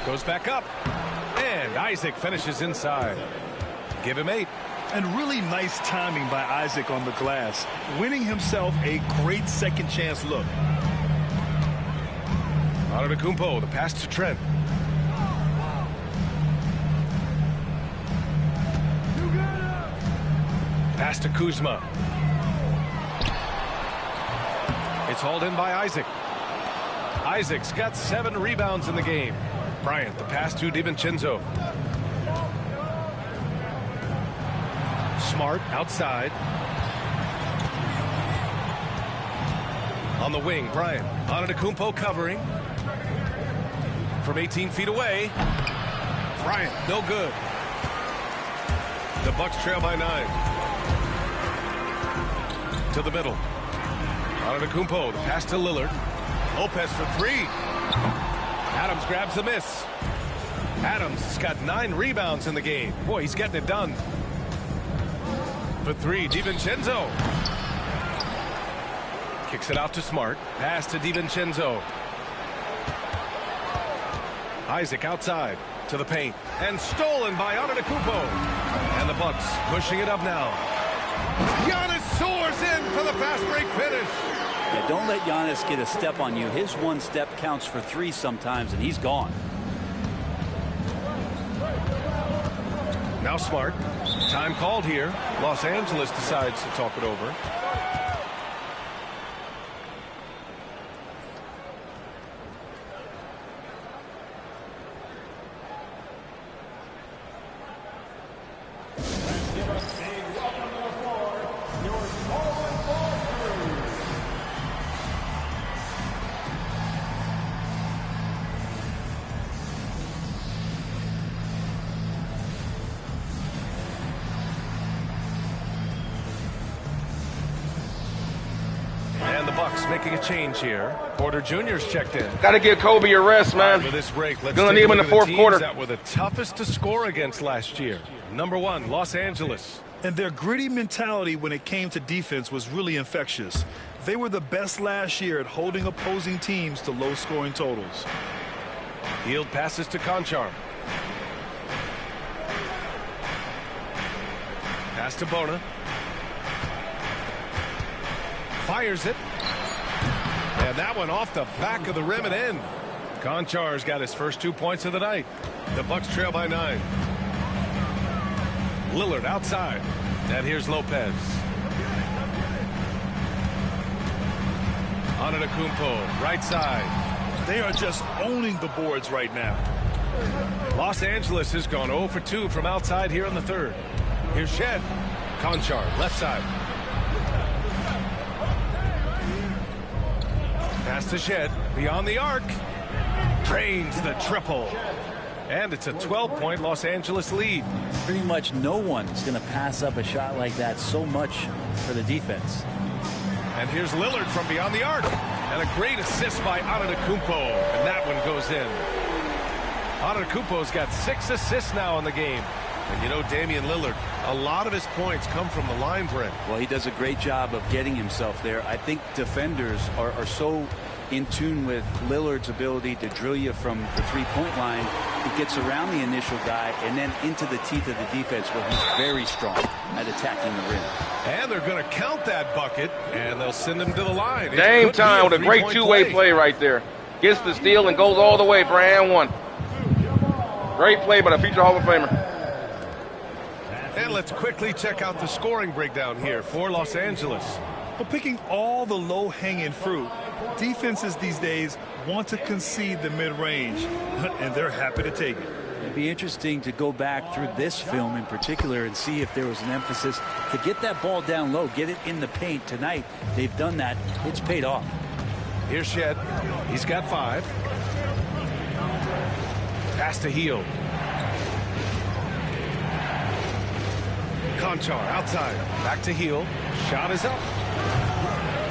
Goes back up. And Isaac finishes inside. Give him 8. And really nice timing by Isaac on the glass, winning himself a great second chance look. Antetokounmpo, the pass to Trent. Pass to Kuzma. It's hauled in by Isaac. Isaac's got 7 rebounds in the game. Bryant, the pass to DiVincenzo. Smart outside. On the wing, Bryant. Antetokounmpo covering. From 18 feet away. Bryant, no good. The Bucks trail by 9. To the middle. Antetokounmpo, the pass to Lillard. Lopez for 3. Adams grabs the miss. Adams has got 9 rebounds in the game. Boy, he's getting it done. For 3, DiVincenzo. Kicks it out to Smart. Pass to DiVincenzo. Isaac outside to the paint. And stolen by Antetokounmpo. And the Bucks pushing it up now. Giannis soars in for the fast break finish. Yeah, don't let Giannis get a step on you. His 1 step counts for 3 sometimes, and he's gone. Now Smart. Time called here. Los Angeles decides to talk it over. the Bucks making a change here. Porter Jr.'s checked in. Got to give Kobe a rest, man. With this break, let's gonna need him in the fourth quarter. That were the toughest to score against last year. Number 1, Los Angeles. And their gritty mentality when it came to defense was really infectious. They were the best last year at holding opposing teams to low-scoring totals. Hield passes to Conchar. Pass to Bona. Fires it. And that one off the back of the rim and in. Conchar's got his first 2 points of the night. The Bucks trail by 9. Lillard outside. And here's Lopez. Antetokounmpo, right side. They are just owning the boards right now. Los Angeles has gone 0 for 2 from outside here in the third. Here's Shed. Conchar, left side. Pass to Shed, beyond the arc. Drains the triple. And it's a 12-point Los Angeles lead. Pretty much no one's going to pass up a shot like that so much for the defense. And here's Lillard from beyond the arc. And a great assist by Antetokounmpo. And that one goes in. Antetokounmpo's got 6 assists now in the game. And you know, Damian Lillard, a lot of his points come from the line, Brent. Well, he does a great job of getting himself there. I think defenders are so in tune with Lillard's ability to drill you from the three-point line. He gets around the initial guy and then into the teeth of the defense where he's very strong at attacking the rim. And they're going to count that bucket, and they'll send him to the line. Dame time with a great two-way play right there. Gets the steal and goes all the way for and one. Great play by the future Hall of Famer. And let's quickly check out the scoring breakdown here for Los Angeles. Well, picking all the low-hanging fruit, defenses these days want to concede the mid-range, and they're happy to take it. It'd be interesting to go back through this film in particular and see if there was an emphasis to get that ball down low, get it in the paint. Tonight, they've done that. It's paid off. Here's Shed. He's got 5. Pass to Hield. Conchar outside. Back to Hield. Shot is up.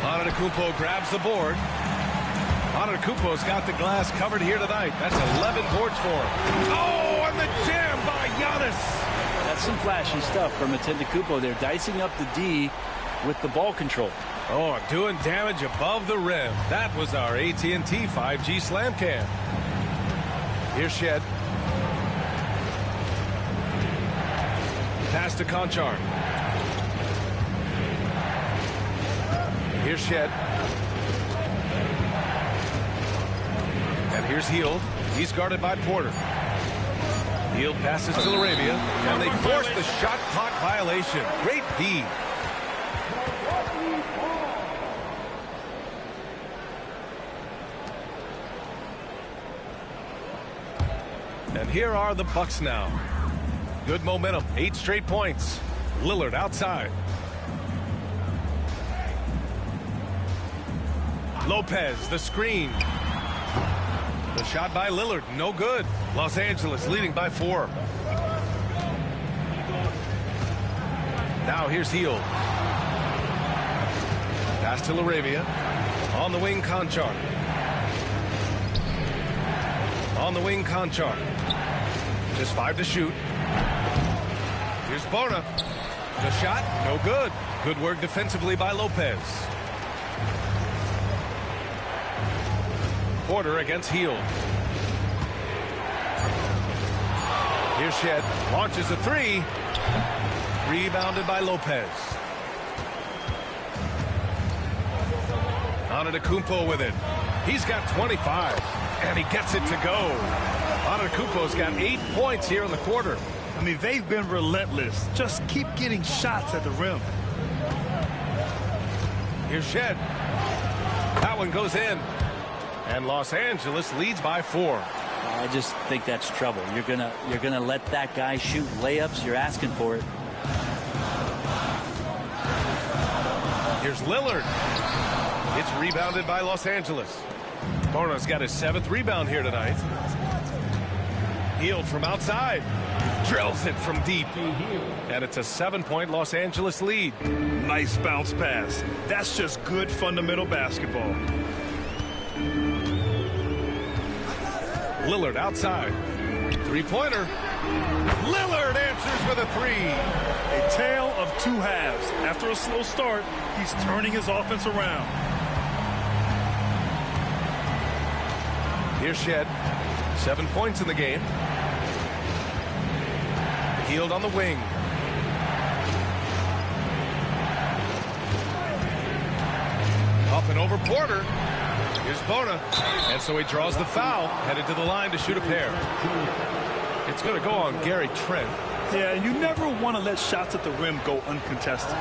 Antetokounmpo grabs the board. Antetokounmpo's got the glass covered here tonight. That's 11 boards for him. Oh, and the jam by Giannis. That's some flashy stuff from Antetokounmpo. They're dicing up the D with the ball control. Oh, doing damage above the rim. That was our AT&T 5G slam cam. Here's Shed. Pass to Conchar. Here's Shed. And here's Hield. He's guarded by Porter. Hield passes to Laravia, and they force the shot clock violation. Great D. And here are the Bucks now. Good momentum, 8 straight points. Lillard outside. Lopez, the screen. The shot by Lillard, no good. Los Angeles leading by 4. Now here's Hield. Pass to Laravia. On the wing, Conchar. On the wing, Conchar. Just 5 to shoot. Here's Bona. The shot, no good. Good work defensively by Lopez. Porter against Hield. Here's Shed. Launches a 3. Rebounded by Lopez. Antetokounmpo with it. He's got 25. And he gets it to go. Antetokounmpo's got 8 points here in the quarter. I mean, they've been relentless. Just keep getting shots at the rim. Here's Shed. That one goes in. And Los Angeles leads by 4. I just think that's trouble. You're gonna let that guy shoot layups. You're asking for it. Here's Lillard. It's rebounded by Los Angeles. Bona's got his 7th rebound here tonight. Hield from outside. Drills it from deep. And it's a 7-point Los Angeles lead. Nice bounce pass. That's just good fundamental basketball. Lillard outside. Three-pointer. Lillard answers with a three. A tale of two halves. After a slow start, he's turning his offense around. Here's Shed. 7 points in the game. Healed on the wing. Up and over Porter. Here's Bona. And so he draws the foul. Headed to the line to shoot a pair. It's going to go on Gary Trent. Yeah, you never want to let shots at the rim go uncontested.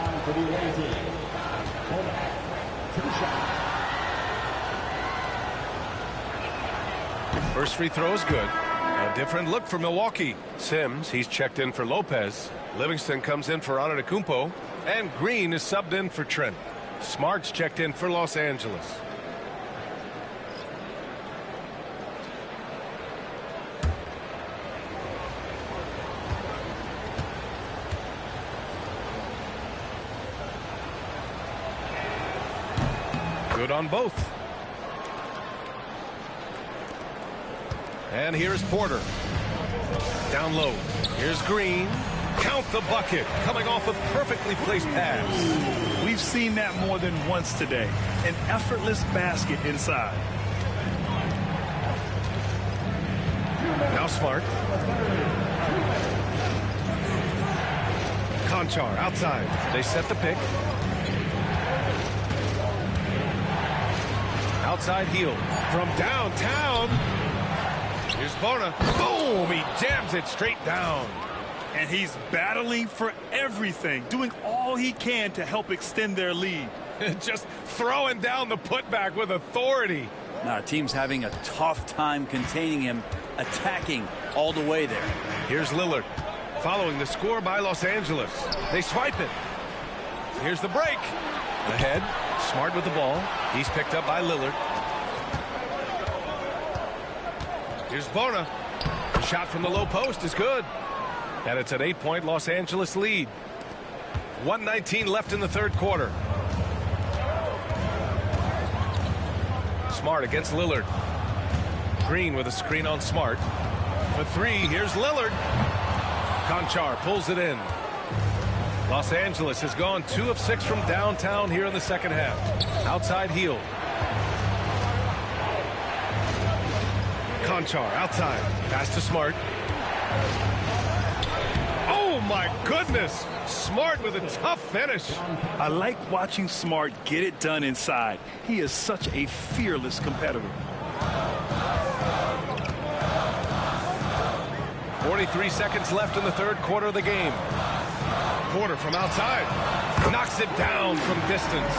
First free throw is good. A different look for Milwaukee. Sims, he's checked in for Lopez. Livingston comes in for Antetokounmpo. And Green is subbed in for Trent. Smart's checked in for Los Angeles. Good on both. And here's Porter. Down low. Here's Green. Count the bucket. Coming off a perfectly placed pass. We've seen that more than once today. An effortless basket inside. Now Smart. Conchar outside. They set the pick. Outside heel from downtown. Here's Bona. Boom! He jams it straight down. And he's battling for everything, doing all he can to help extend their lead. Just throwing down the putback with authority. Now, our team's having a tough time containing him, attacking all the way there. Here's Lillard. Following the score by Los Angeles. They swipe it. Here's the break. Ahead. Smart with the ball. He's picked up by Lillard. Here's Bona. The shot from the low post is good. And it's an 8-point Los Angeles lead. 1:19 left in the third quarter. Smart against Lillard. Green with a screen on Smart. For three, here's Lillard. Conchar pulls it in. Los Angeles has gone 2 of 6 from downtown here in the second half. Outside heel. Conchar outside. Pass to Smart. Oh my goodness! Smart with a tough finish. I like watching Smart get it done inside. He is such a fearless competitor. 43 seconds left in the third quarter of the game. Porter from outside. Knocks it down from distance.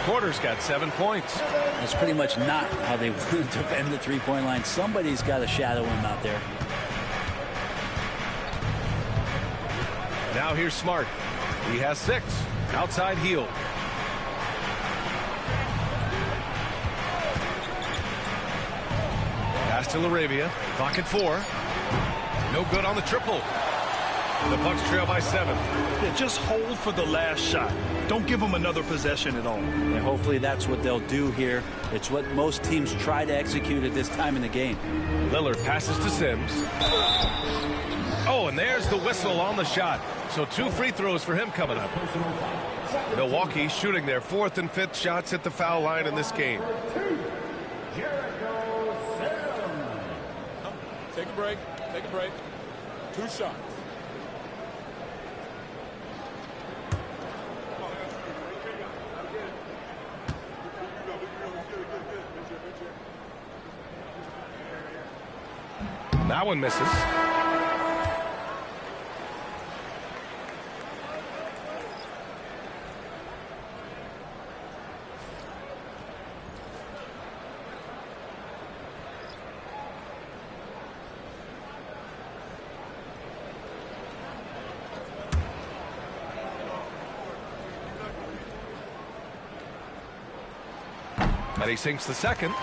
Porter's got 7 points. That's pretty much not how they want to defend the three-point line. Somebody's got to shadow him out there. Now here's Smart. He has 6. Outside heel. Pass to LaRavia. Clock at 4. No good on the triple. The Bucks trail by 7. Yeah, just hold for the last shot. Don't give them another possession at all. And hopefully that's what they'll do here. It's what most teams try to execute at this time in the game. Lillard passes to Sims. Oh, and there's the whistle on the shot. So 2 free throws for him coming up. Milwaukee shooting their 4th and 5th shots at the foul line in this game. Take a break. Take a break. 2 shots. That one misses. And he sinks the second.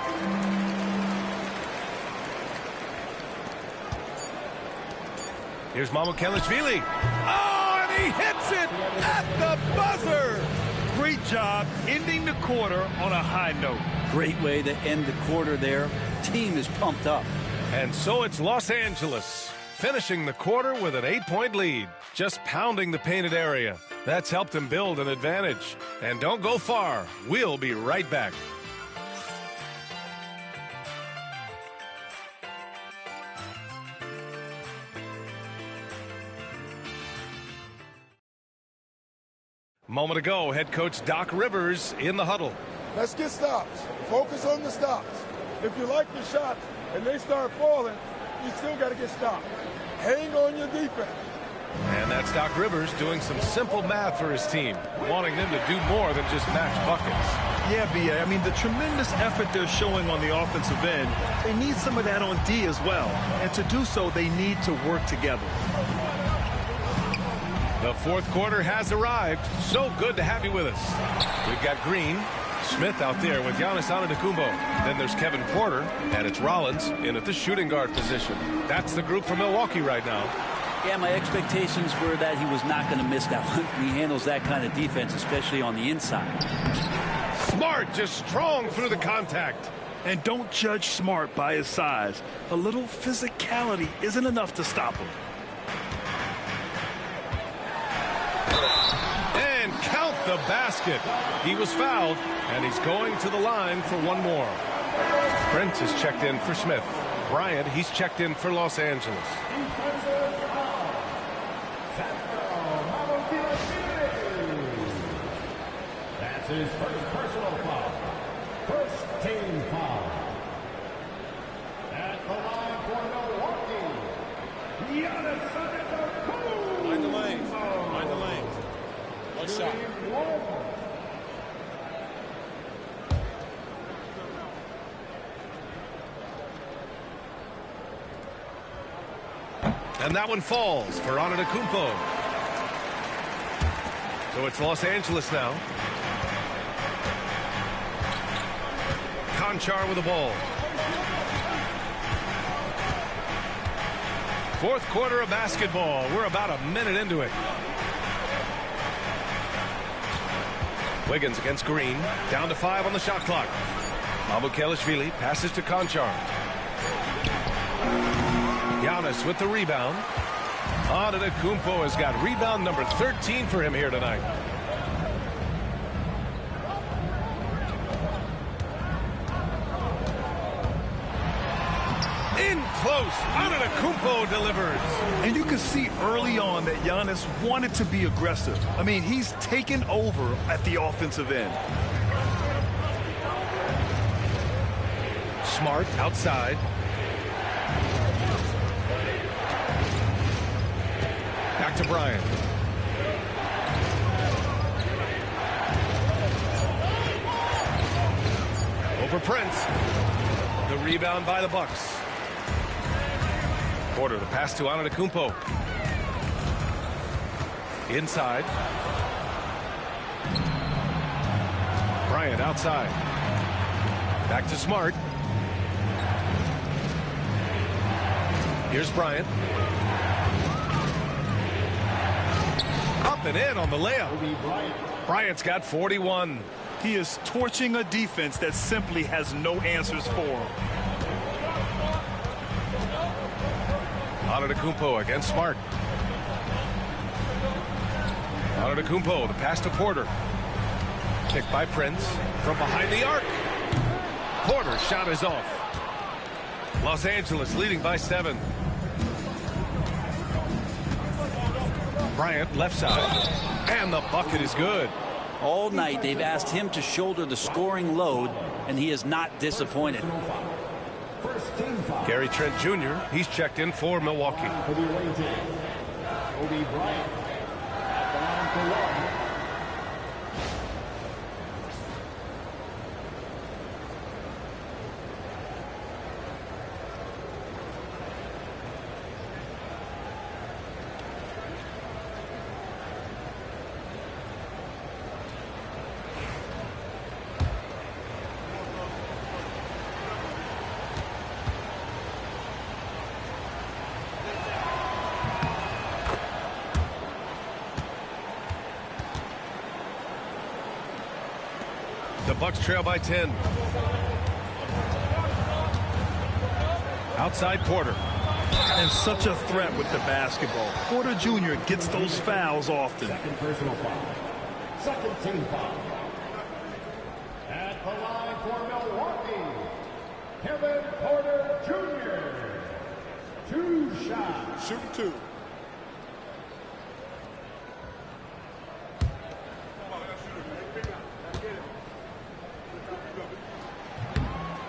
Here's Mamukelashvili. Oh, and he hits it at the buzzer. Great job ending the quarter on a high note. Great way to end the quarter there. Team is pumped up. And so it's Los Angeles, finishing the quarter with an 8-point lead, just pounding the painted area. That's helped them build an advantage. And don't go far. We'll be right back. Moment ago, head coach Doc Rivers in the huddle. Let's get stops. Focus on the stops. If you like your shots and they start falling, you still got to get stopped. Hang on your defense. And that's Doc Rivers doing some simple math for his team, wanting them to do more than just match buckets. Yeah, B.A. I mean, the tremendous effort they're showing on the offensive end, they need some of that on D as well. And to do so, they need to work together. The fourth quarter has arrived. So good to have you with us. We've got Green, Smith out there with Giannis Antetokounmpo. Then there's Kevin Porter, and it's Rollins in at the shooting guard position. That's the group from Milwaukee right now. Yeah, my expectations were that he was not going to miss that one. He handles that kind of defense, especially on the inside. Smart, just strong through the contact. And don't judge Smart by his size. A little physicality isn't enough to stop him. And count the basket. He was fouled, and he's going to the line for one more. Prince is checked in for Smith. Bryant, he's checked in for Los Angeles. That's his first personal foul. First team foul. At the line for Milwaukee, Giannis Antetokounmpo. Mind the lanes. Mind the lanes. One shot. And that one falls for Antetokounmpo. So it's Los Angeles now. Conchar with the ball. Fourth quarter of basketball. We're about a minute into it. Wiggins against Green. Down to 5 on the shot clock. Mamukelashvili passes to Conchar. Giannis with the rebound. Antetokounmpo has got rebound number 13 for him here tonight. In close, Antetokounmpo delivers. And you can see early on that Giannis wanted to be aggressive. I mean, he's taken over at the offensive end. Smart outside. Back to Bryant. Over Prince. The rebound by the Bucks. Porter, the pass to Antetokounmpo. Inside. Bryant outside. Back to Smart. Here's Bryant. Up and in on the layup. Bryant's got 41. He is torching a defense that simply has no answers for him. Antetokounmpo against Smart. Antetokounmpo, the pass to Porter. Kicked by Prince from behind the arc. Porter's shot is off. Los Angeles leading by 7. Bryant left side. And the bucket is good. All night they've asked him to shoulder the scoring load, and he is not disappointed. Gary Trent Jr., he's checked in for Milwaukee. Kobe Bryant at the line for one. The Bucks trail by 10. Outside Porter. And such a threat with the basketball. Porter Jr. gets those fouls often. Second personal foul. Second team foul. At the line for Milwaukee, Kevin Porter Jr. 2 shots. Shoot 2.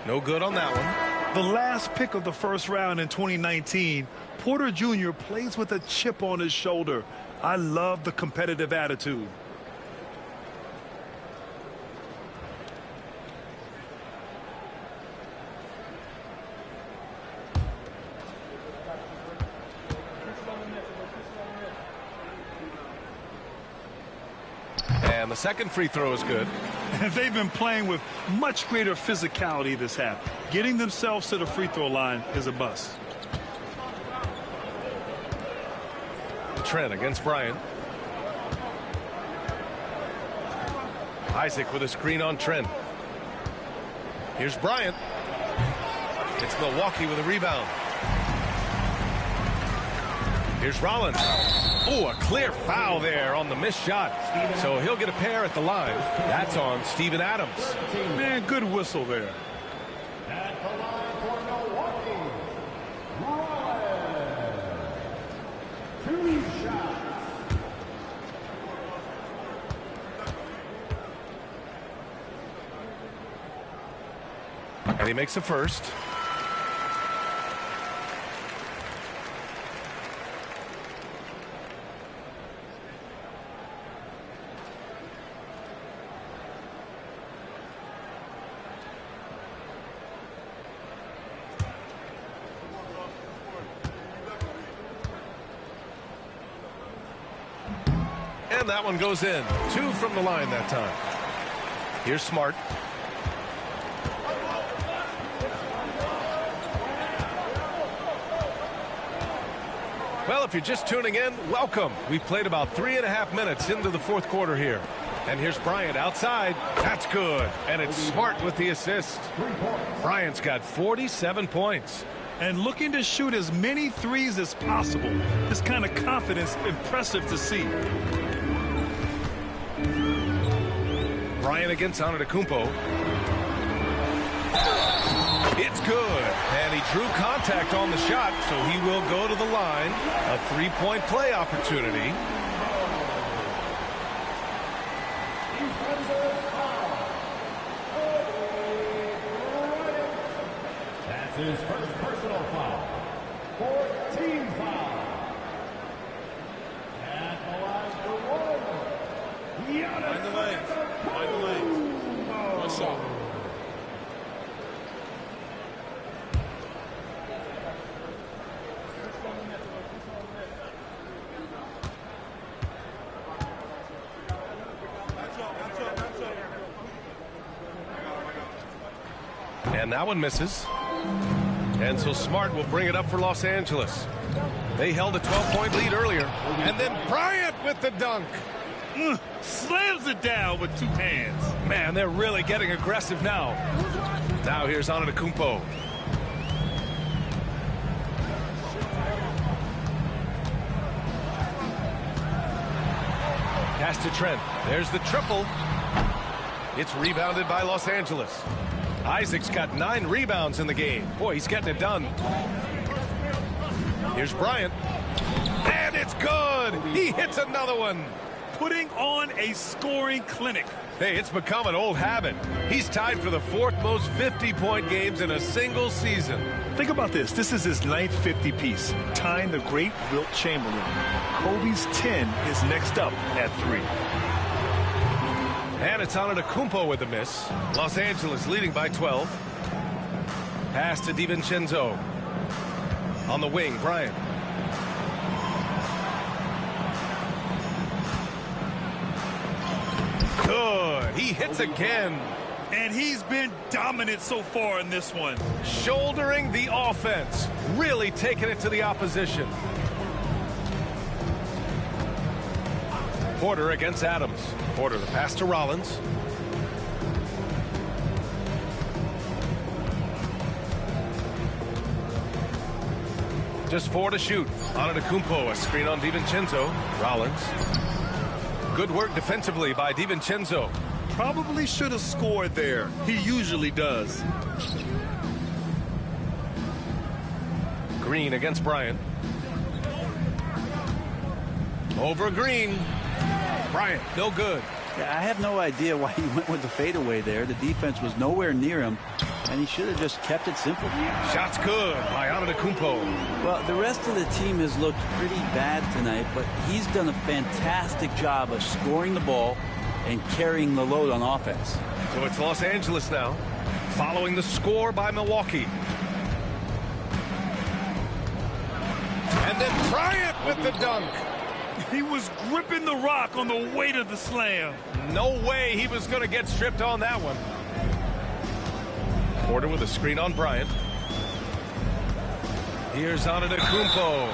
No good on that one. The last pick of the first round in 2019, Porter Jr. plays with a chip on his shoulder. I love the competitive attitude. And the second free throw is good. They've been playing with much greater physicality this half. Getting themselves to the free throw line is a must. Trent against Bryant. Isaac with a screen on Trent. Here's Bryant. It's Milwaukee with a rebound. Here's Rollins. Oh, a clear foul there on the missed shot. So he'll get a pair at the line. That's on Steven Adams. Man, good whistle there. At the line for Milwaukee, Rollins. 2 shots. And he makes the first. And that one goes in. 2 from the line that time. Here's Smart. Well, if you're just tuning in, welcome. We've played about 3.5 minutes into the fourth quarter here. And here's Bryant outside. That's good. And it's Smart with the assist. Bryant's got 47 points. And looking to shoot as many threes as possible. This kind of confidence, impressive to see. Bryant against Antetokounmpo. It's good. And he drew contact on the shot, so he will go to the line. A 3-point play opportunity. That's his first personal foul. 4th team foul. At the line for one. Find the lane. Find the lane. One shot. And that one misses. And so Smart will bring it up for Los Angeles. They held a 12-point lead earlier. And then Bryant with the dunk. Slams it down with 2 hands. Man, they're really getting aggressive now. Now here's Antetokounmpo. Pass to Trent. There's the triple. It's rebounded by Los Angeles. Isaac's got 9 rebounds in the game. Boy, he's getting it done. Here's Bryant. And it's good. He hits another one. Putting on a scoring clinic. Hey, it's become an old habit. He's tied for the 4th most 50-point games in a single season. Think about this. This is his 9th 50-piece, tying the great Wilt Chamberlain. Kobe's 10 is next up at 3. And it's Antetokounmpo with the miss. Los Angeles leading by 12. Pass to DiVincenzo. On the wing, Bryant. Good. He hits again. And he's been dominant so far in this one. Shouldering the offense. Really taking it to the opposition. Porter against Adams. Porter, the pass to Rollins. Just 4 to shoot. Antetokounmpo, a screen on DiVincenzo. Rollins. Good work defensively by DiVincenzo. Probably should have scored there. He usually does. Green against Bryant. Over Green. Bryant, no good. Yeah, I have no idea why he went with the fadeaway there. The defense was nowhere near him, and he should have just kept it simple. Shots good by Antetokounmpo. Well, the rest of the team has looked pretty bad tonight, but he's done a fantastic job of scoring the ball and carrying the load on offense. So it's Los Angeles now, following the score by Milwaukee. And then Bryant with the dunk. He was gripping the rock on the weight of the slam. No way he was going to get stripped on that one. Porter with a screen on Bryant. Here's Antetokounmpo.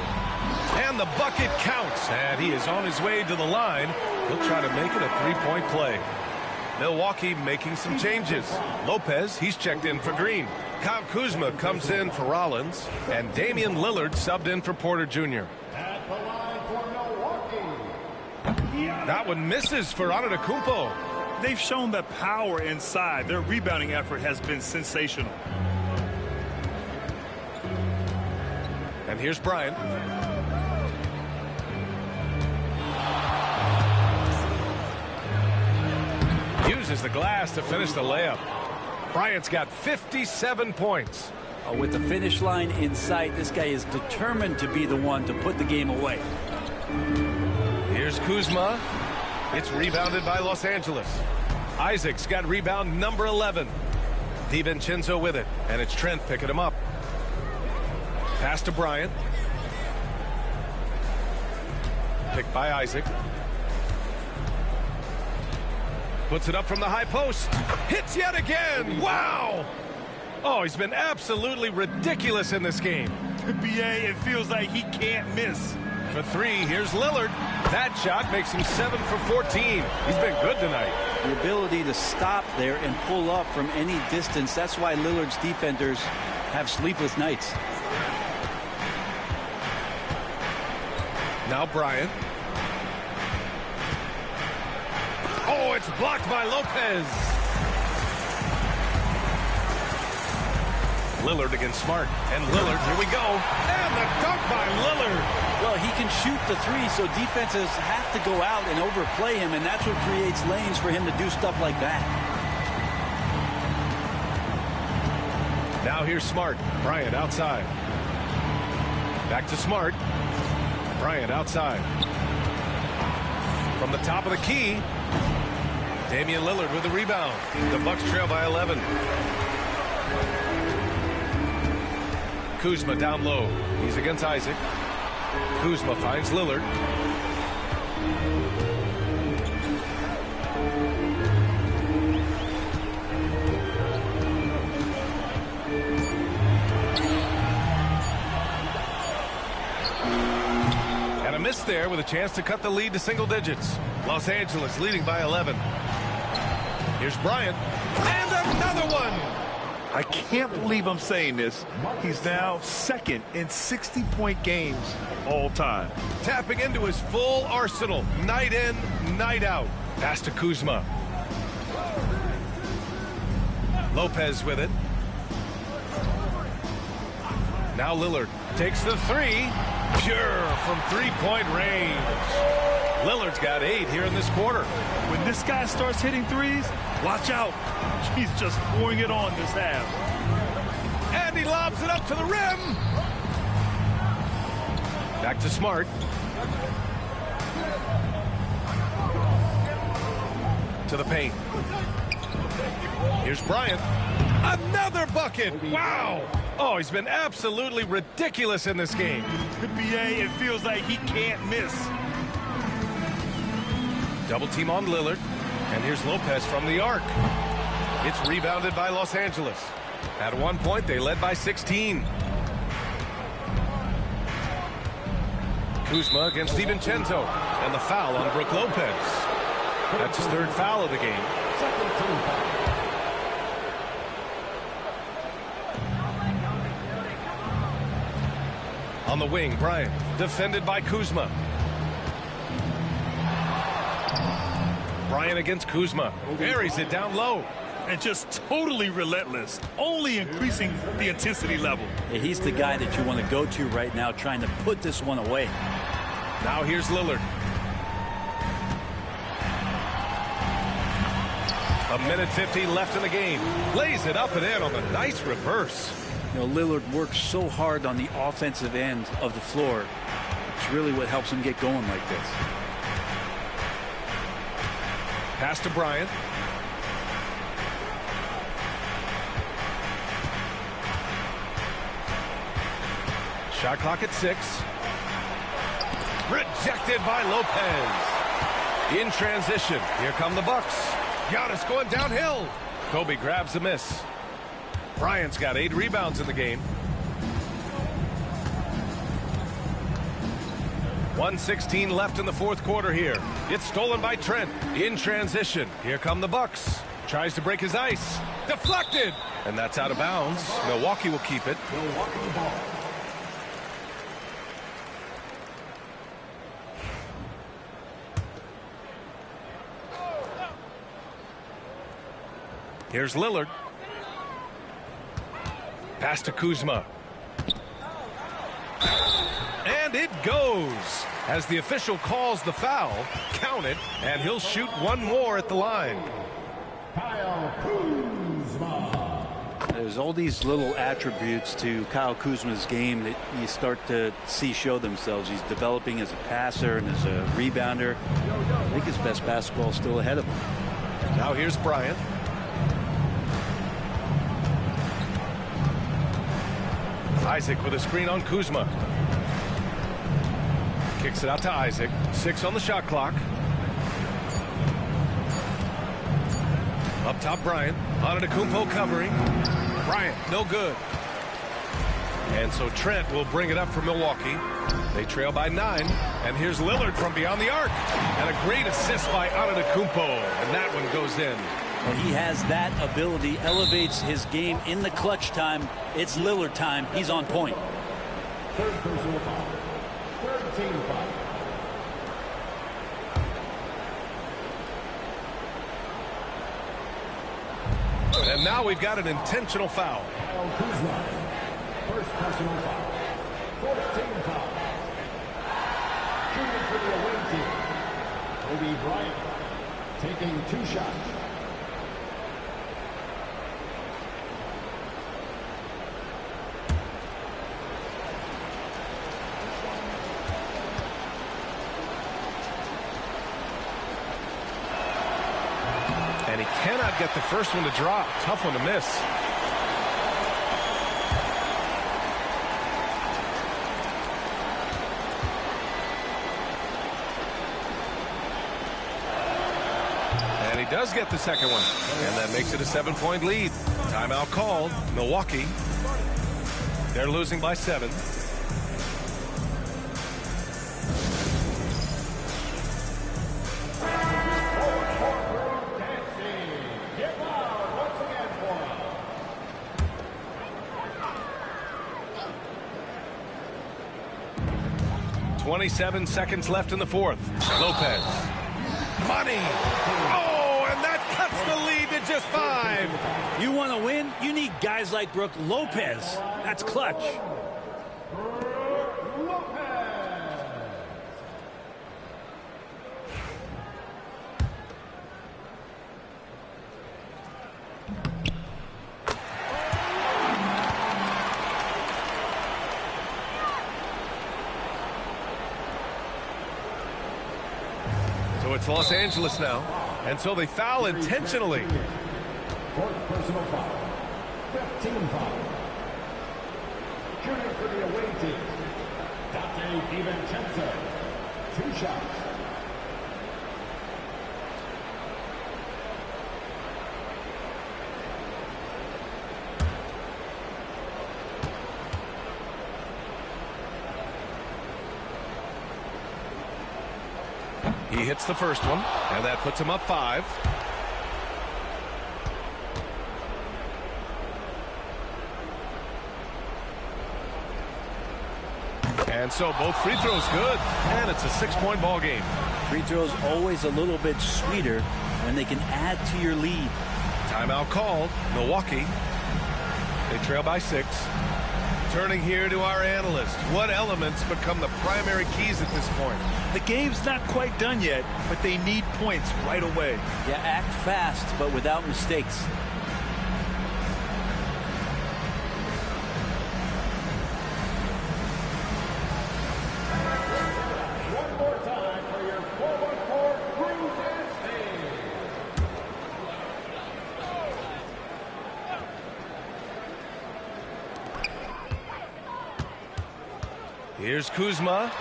And the bucket counts. And he is on his way to the line. He'll try to make it a three-point play. Milwaukee making some changes. Lopez, he's checked in for Green. Kyle Kuzma comes in for Rollins. And Damian Lillard subbed in for Porter Jr. At the line for Milwaukee. That one misses for Antetokounmpo. They've shown the power inside. Their rebounding effort has been sensational. And here's Bryant. Uses the glass to finish the layup. Bryant's got 57 points. With the finish line in sight, this guy is determined to be the one to put the game away. Here's Kuzma. It's rebounded by Los Angeles. Isaac's got rebound number 11. DiVincenzo with it, and it's Trent picking him up. Pass to Bryant. Picked by Isaac. Puts it up from the high post. Hits yet again. Wow. Oh, he's been absolutely ridiculous in this game. NBA, it feels like he can't miss. For 3, here's Lillard. That shot makes him 7 for 14. He's been good tonight. The ability to stop there and pull up from any distance, that's why Lillard's defenders have sleepless nights. Now Bryant. Oh, it's blocked by Lopez. Lillard against Smart. And Lillard, here we go. And the dunk by Lillard. Well, he can shoot the 3, so defenses have to go out and overplay him, and that's what creates lanes for him to do stuff like that. Now here's Smart. Bryant outside. Back to Smart. Bryant outside. From the top of the key, Damian Lillard with the rebound. The Bucks trail by 11. Kuzma down low. He's against Isaac. Kuzma finds Lillard. And a miss there with a chance to cut the lead to single digits. Los Angeles leading by 11. Here's Bryant. And another one. I can't believe I'm saying this. He's now second in 60-point games all time. Tapping into his full arsenal, night in, night out. Pass to Kuzma. Lopez with it. Now Lillard takes the 3. Pure from three-point range. Lillard's got 8 here in this quarter. When this guy starts hitting threes, watch out. He's just pouring it on this half. And he lobs it up to the rim. Back to Smart. To the paint. Here's Bryant. Another bucket. Wow. Oh, he's been absolutely ridiculous in this game. NBA, it feels like he can't miss. Double team on Lillard. And here's Lopez from the arc. It's rebounded by Los Angeles. At one point, they led by 16. Kuzma against DiVincenzo. And the foul on Brook Lopez. That's his 3rd foul of the game. Second team foul. On the wing, Bryant, defended by Kuzma. Bryant against Kuzma. Buries it down low. And just totally relentless, only increasing the intensity level. Yeah, he's the guy that you want to go to right now, trying to put this one away. Now here's Lillard. A minute 15 left in the game. Lays it up and in on the nice reverse. You know, Lillard works so hard on the offensive end of the floor. It's really what helps him get going like this. Pass to Bryant. Shot clock at 6. Rejected by Lopez. In transition, here come the Bucks. Giannis going downhill. Kobe grabs the miss. Bryant's got 8 rebounds in the game. 1:16 left in the fourth quarter here. It's stolen by Trent. In transition, here come the Bucks. Tries to break his ice. Deflected. And that's out of bounds. Milwaukee will keep it. Milwaukee the ball. Here's Lillard. Pass to Kuzma. And it goes. As the official calls the foul, count it, and he'll shoot one more at the line. Kyle Kuzma. There's all these little attributes to Kyle Kuzma's game that you start to see show themselves. He's developing as a passer and as a rebounder. I think his best basketball is still ahead of him. Now here's Bryant. Isaac with a screen on Kuzma. Kicks it out to Isaac. 6 on the shot clock. Up top, Bryant. Antetokounmpo covering. Bryant, no good. And so Trent will bring it up for Milwaukee. They trail by 9. And here's Lillard from beyond the arc. And a great assist by Antetokounmpo. And that one goes in. Well, he has that ability, elevates his game in the clutch time. It's Lillard time. He's on point. Third personal foul. Third team foul. And now we've got an intentional foul. Kyle Kuzma. First personal foul. Fourth team foul. Shooting for the away team. Kobe Bryant taking 2 shots. And he cannot get the first one to drop. Tough one to miss. And he does get the second one. And that makes it a 7-point lead. Timeout called. Milwaukee. They're losing by 7. .27 seconds left in the fourth. Lopez. Money. Oh, and that cuts the lead to just 5. You want to win? You need guys like Brook Lopez. That's clutch. So it's Los Angeles now. And so they foul intentionally. Fourth personal foul. 15 foul. Shooting for the away team. Dante DiVincenzo. 2 shots. He hits the first one, and that puts him up 5. And so both free throws good, and it's a 6-point ball game. Free throws always a little bit sweeter when they can add to your lead. Timeout called. Milwaukee. They trail by 6. Turning here to our analyst. What elements become the primary keys at this point? The game's not quite done yet, but they need points right away. Yeah, act fast, but without mistakes. One more time for your 4-1-4 cruise and stay. Here's Kuzma.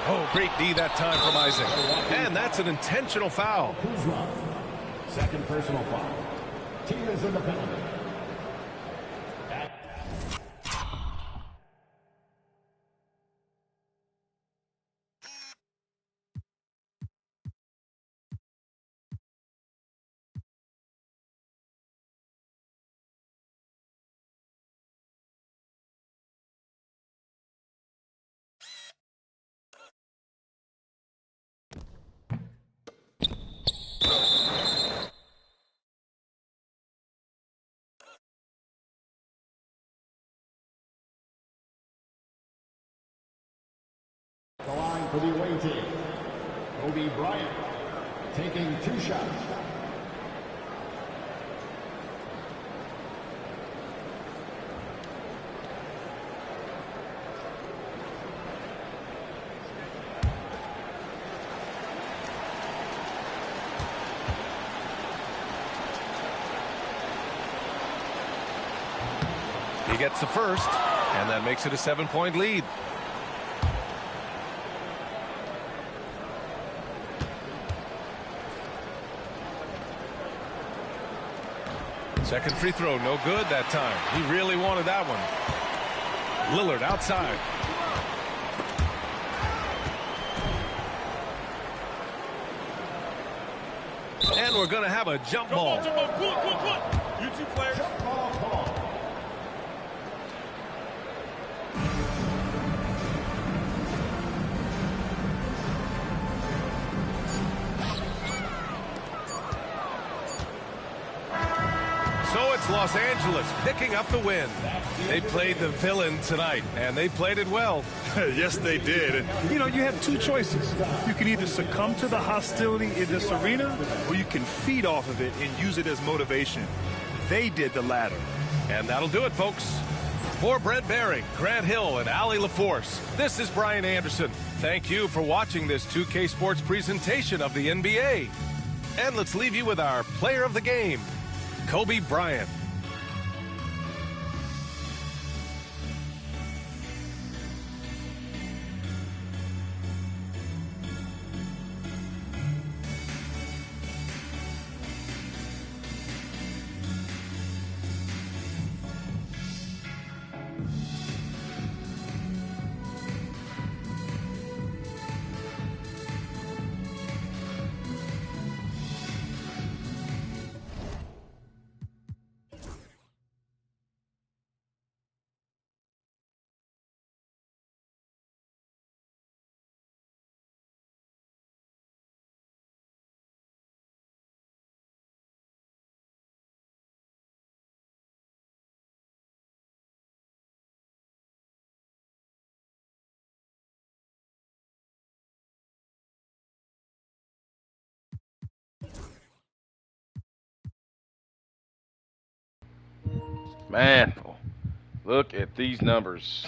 Oh, great D that time from Isaac. And that's an intentional foul. Kuzma, second personal foul. Team is in the penalty. The line for the away team. Kobe Bryant taking 2 shots. He gets the first, and that makes it a 7-point lead. Second free throw, no good that time. He really wanted that one. Lillard outside. And we're going to have a jump ball. You two players. So it's Los Angeles picking up the win. They played the villain tonight, and they played it well. Yes, they did. And, you know, you have 2 choices. You can either succumb to the hostility in this arena, or you can feed off of it and use it as motivation. They did the latter. And that'll do it, folks. For Brent Baring, Grant Hill, and Allie LaForce, this is Brian Anderson. Thank you for watching this 2K Sports presentation of the NBA. And let's leave you with our player of the game, Kobe Bryant. Man, look at these numbers.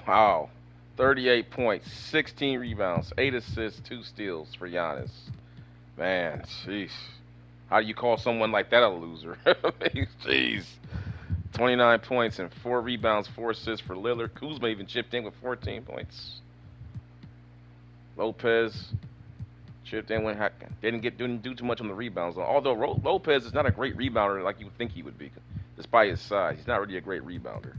Wow. 38 points, 16 rebounds, 8 assists, 2 steals for Giannis. Man, jeez. How do you call someone like that a loser? Jeez. 29 points and 4 rebounds, 4 assists for Lillard. Kuzma even chipped in with 14 points. Lopez chipped in when didn't do too much on the rebounds. Although Lopez is not a great rebounder like you would think he would be, despite his size. He's not really a great rebounder.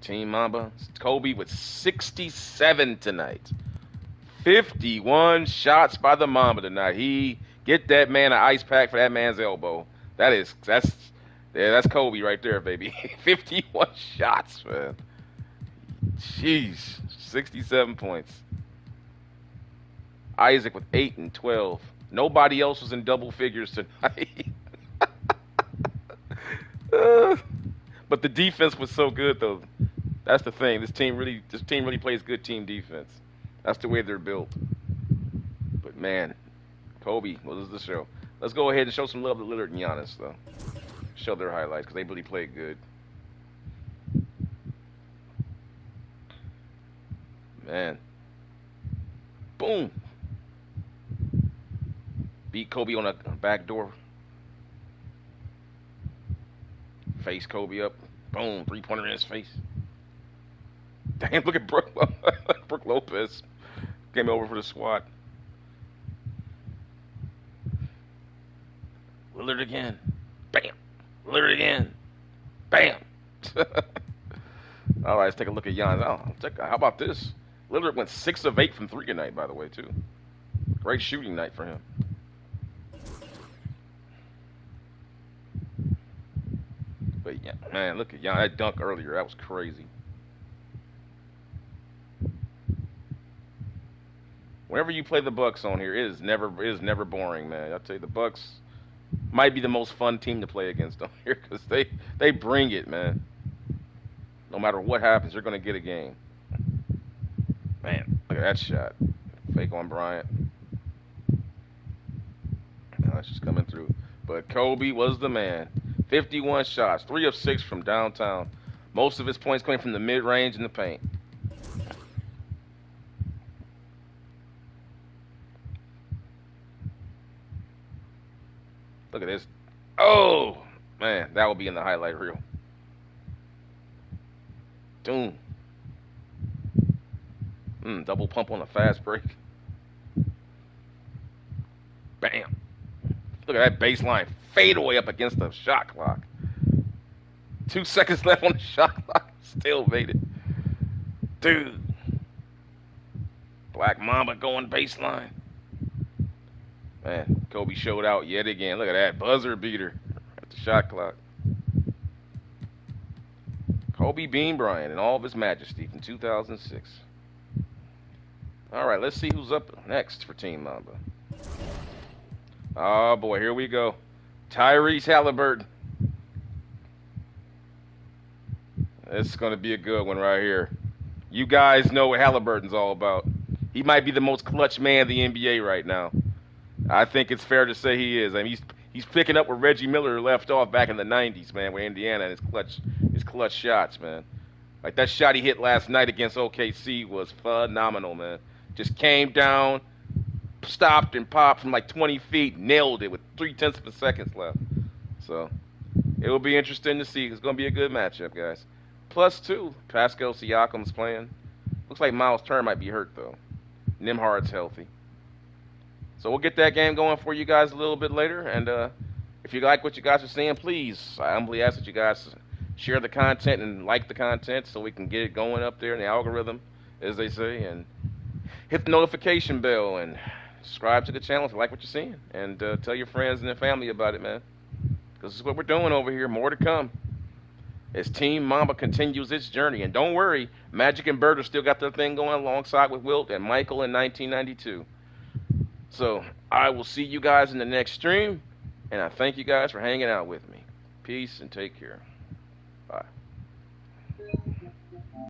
Team Mamba, Kobe with 67 tonight. 51 shots by the Mamba tonight. He get that man an ice pack for that man's elbow. That's Yeah, that's Kobe right there, baby. 51 shots, man. Jeez, 67 points. Isaac with 8 and 12. Nobody else was in double figures tonight. But the defense was so good, though. That's the thing. This team really plays good team defense. That's the way they're built. But man, Kobe, what is the show? Let's go ahead and show some love to Lillard and Giannis, though. Show their highlights because they really played good. Man. Boom. Beat Kobe on a back door. Face Kobe up. Boom. 3-pointer in his face. Damn, look at Brooke. Brooke Lopez came over for the swat. Lillard again. Bam. Lillard again. Bam. All right, let's take a look at Giannis. How about this? Lillard went 6 of 8 from 3 tonight, by the way, too. Great shooting night for him. But yeah, man, look at Giannis. That dunk earlier, that was crazy. Whenever you play the Bucks on here, it is never boring, man. I tell you, the Bucks might be the most fun team to play against on here because they bring it, man. No matter what happens, you're going to get a game. Man, look at that shot. Fake on Bryant. Now that's just coming through. But Kobe was the man. 51 shots, 3 of 6 from downtown. Most of his points coming from the mid-range and the paint. Look at this. Oh, man, that will be in the highlight reel. Doom. Double pump on a fast break. Bam. Look at that baseline fadeaway up against the shot clock. 2 seconds left on the shot clock. Still made it. Dude. Black Mamba going baseline. Man, Kobe showed out yet again. Look at that buzzer beater at the shot clock. Kobe Bean Bryant in all of his majesty from 2006. All right, let's see who's up next for Team Mamba. Oh, boy, here we go. Tyrese Halliburton. This is going to be a good one right here. You guys know what Halliburton's all about. He might be the most clutch man in the NBA right now. I think it's fair to say he is. I mean, he's picking up where Reggie Miller left off back in the 90s, man, with Indiana and his clutch shots, man. Like that shot he hit last night against OKC was phenomenal, man. Just came down, stopped and popped from like 20 feet, nailed it with 0.3 seconds left. So it will be interesting to see. It's going to be a good matchup, guys. +2, Pascal Siakam's playing. Looks like Miles Turner might be hurt, though. Nimhard's healthy. So we'll get that game going for you guys a little bit later. And if you like what you guys are seeing, please, I humbly ask that you guys share the content and like the content so we can get it going up there in the algorithm, as they say. And hit the notification bell and subscribe to the channel if you like what you're seeing. And tell your friends and their family about it, man. Because this is what we're doing over here. More to come as Team Mamba continues its journey. And don't worry, Magic and Bird have still got their thing going alongside with Wilt and Michael in 1992. So I will see you guys in the next stream, and I thank you guys for hanging out with me. Peace and take care. Bye.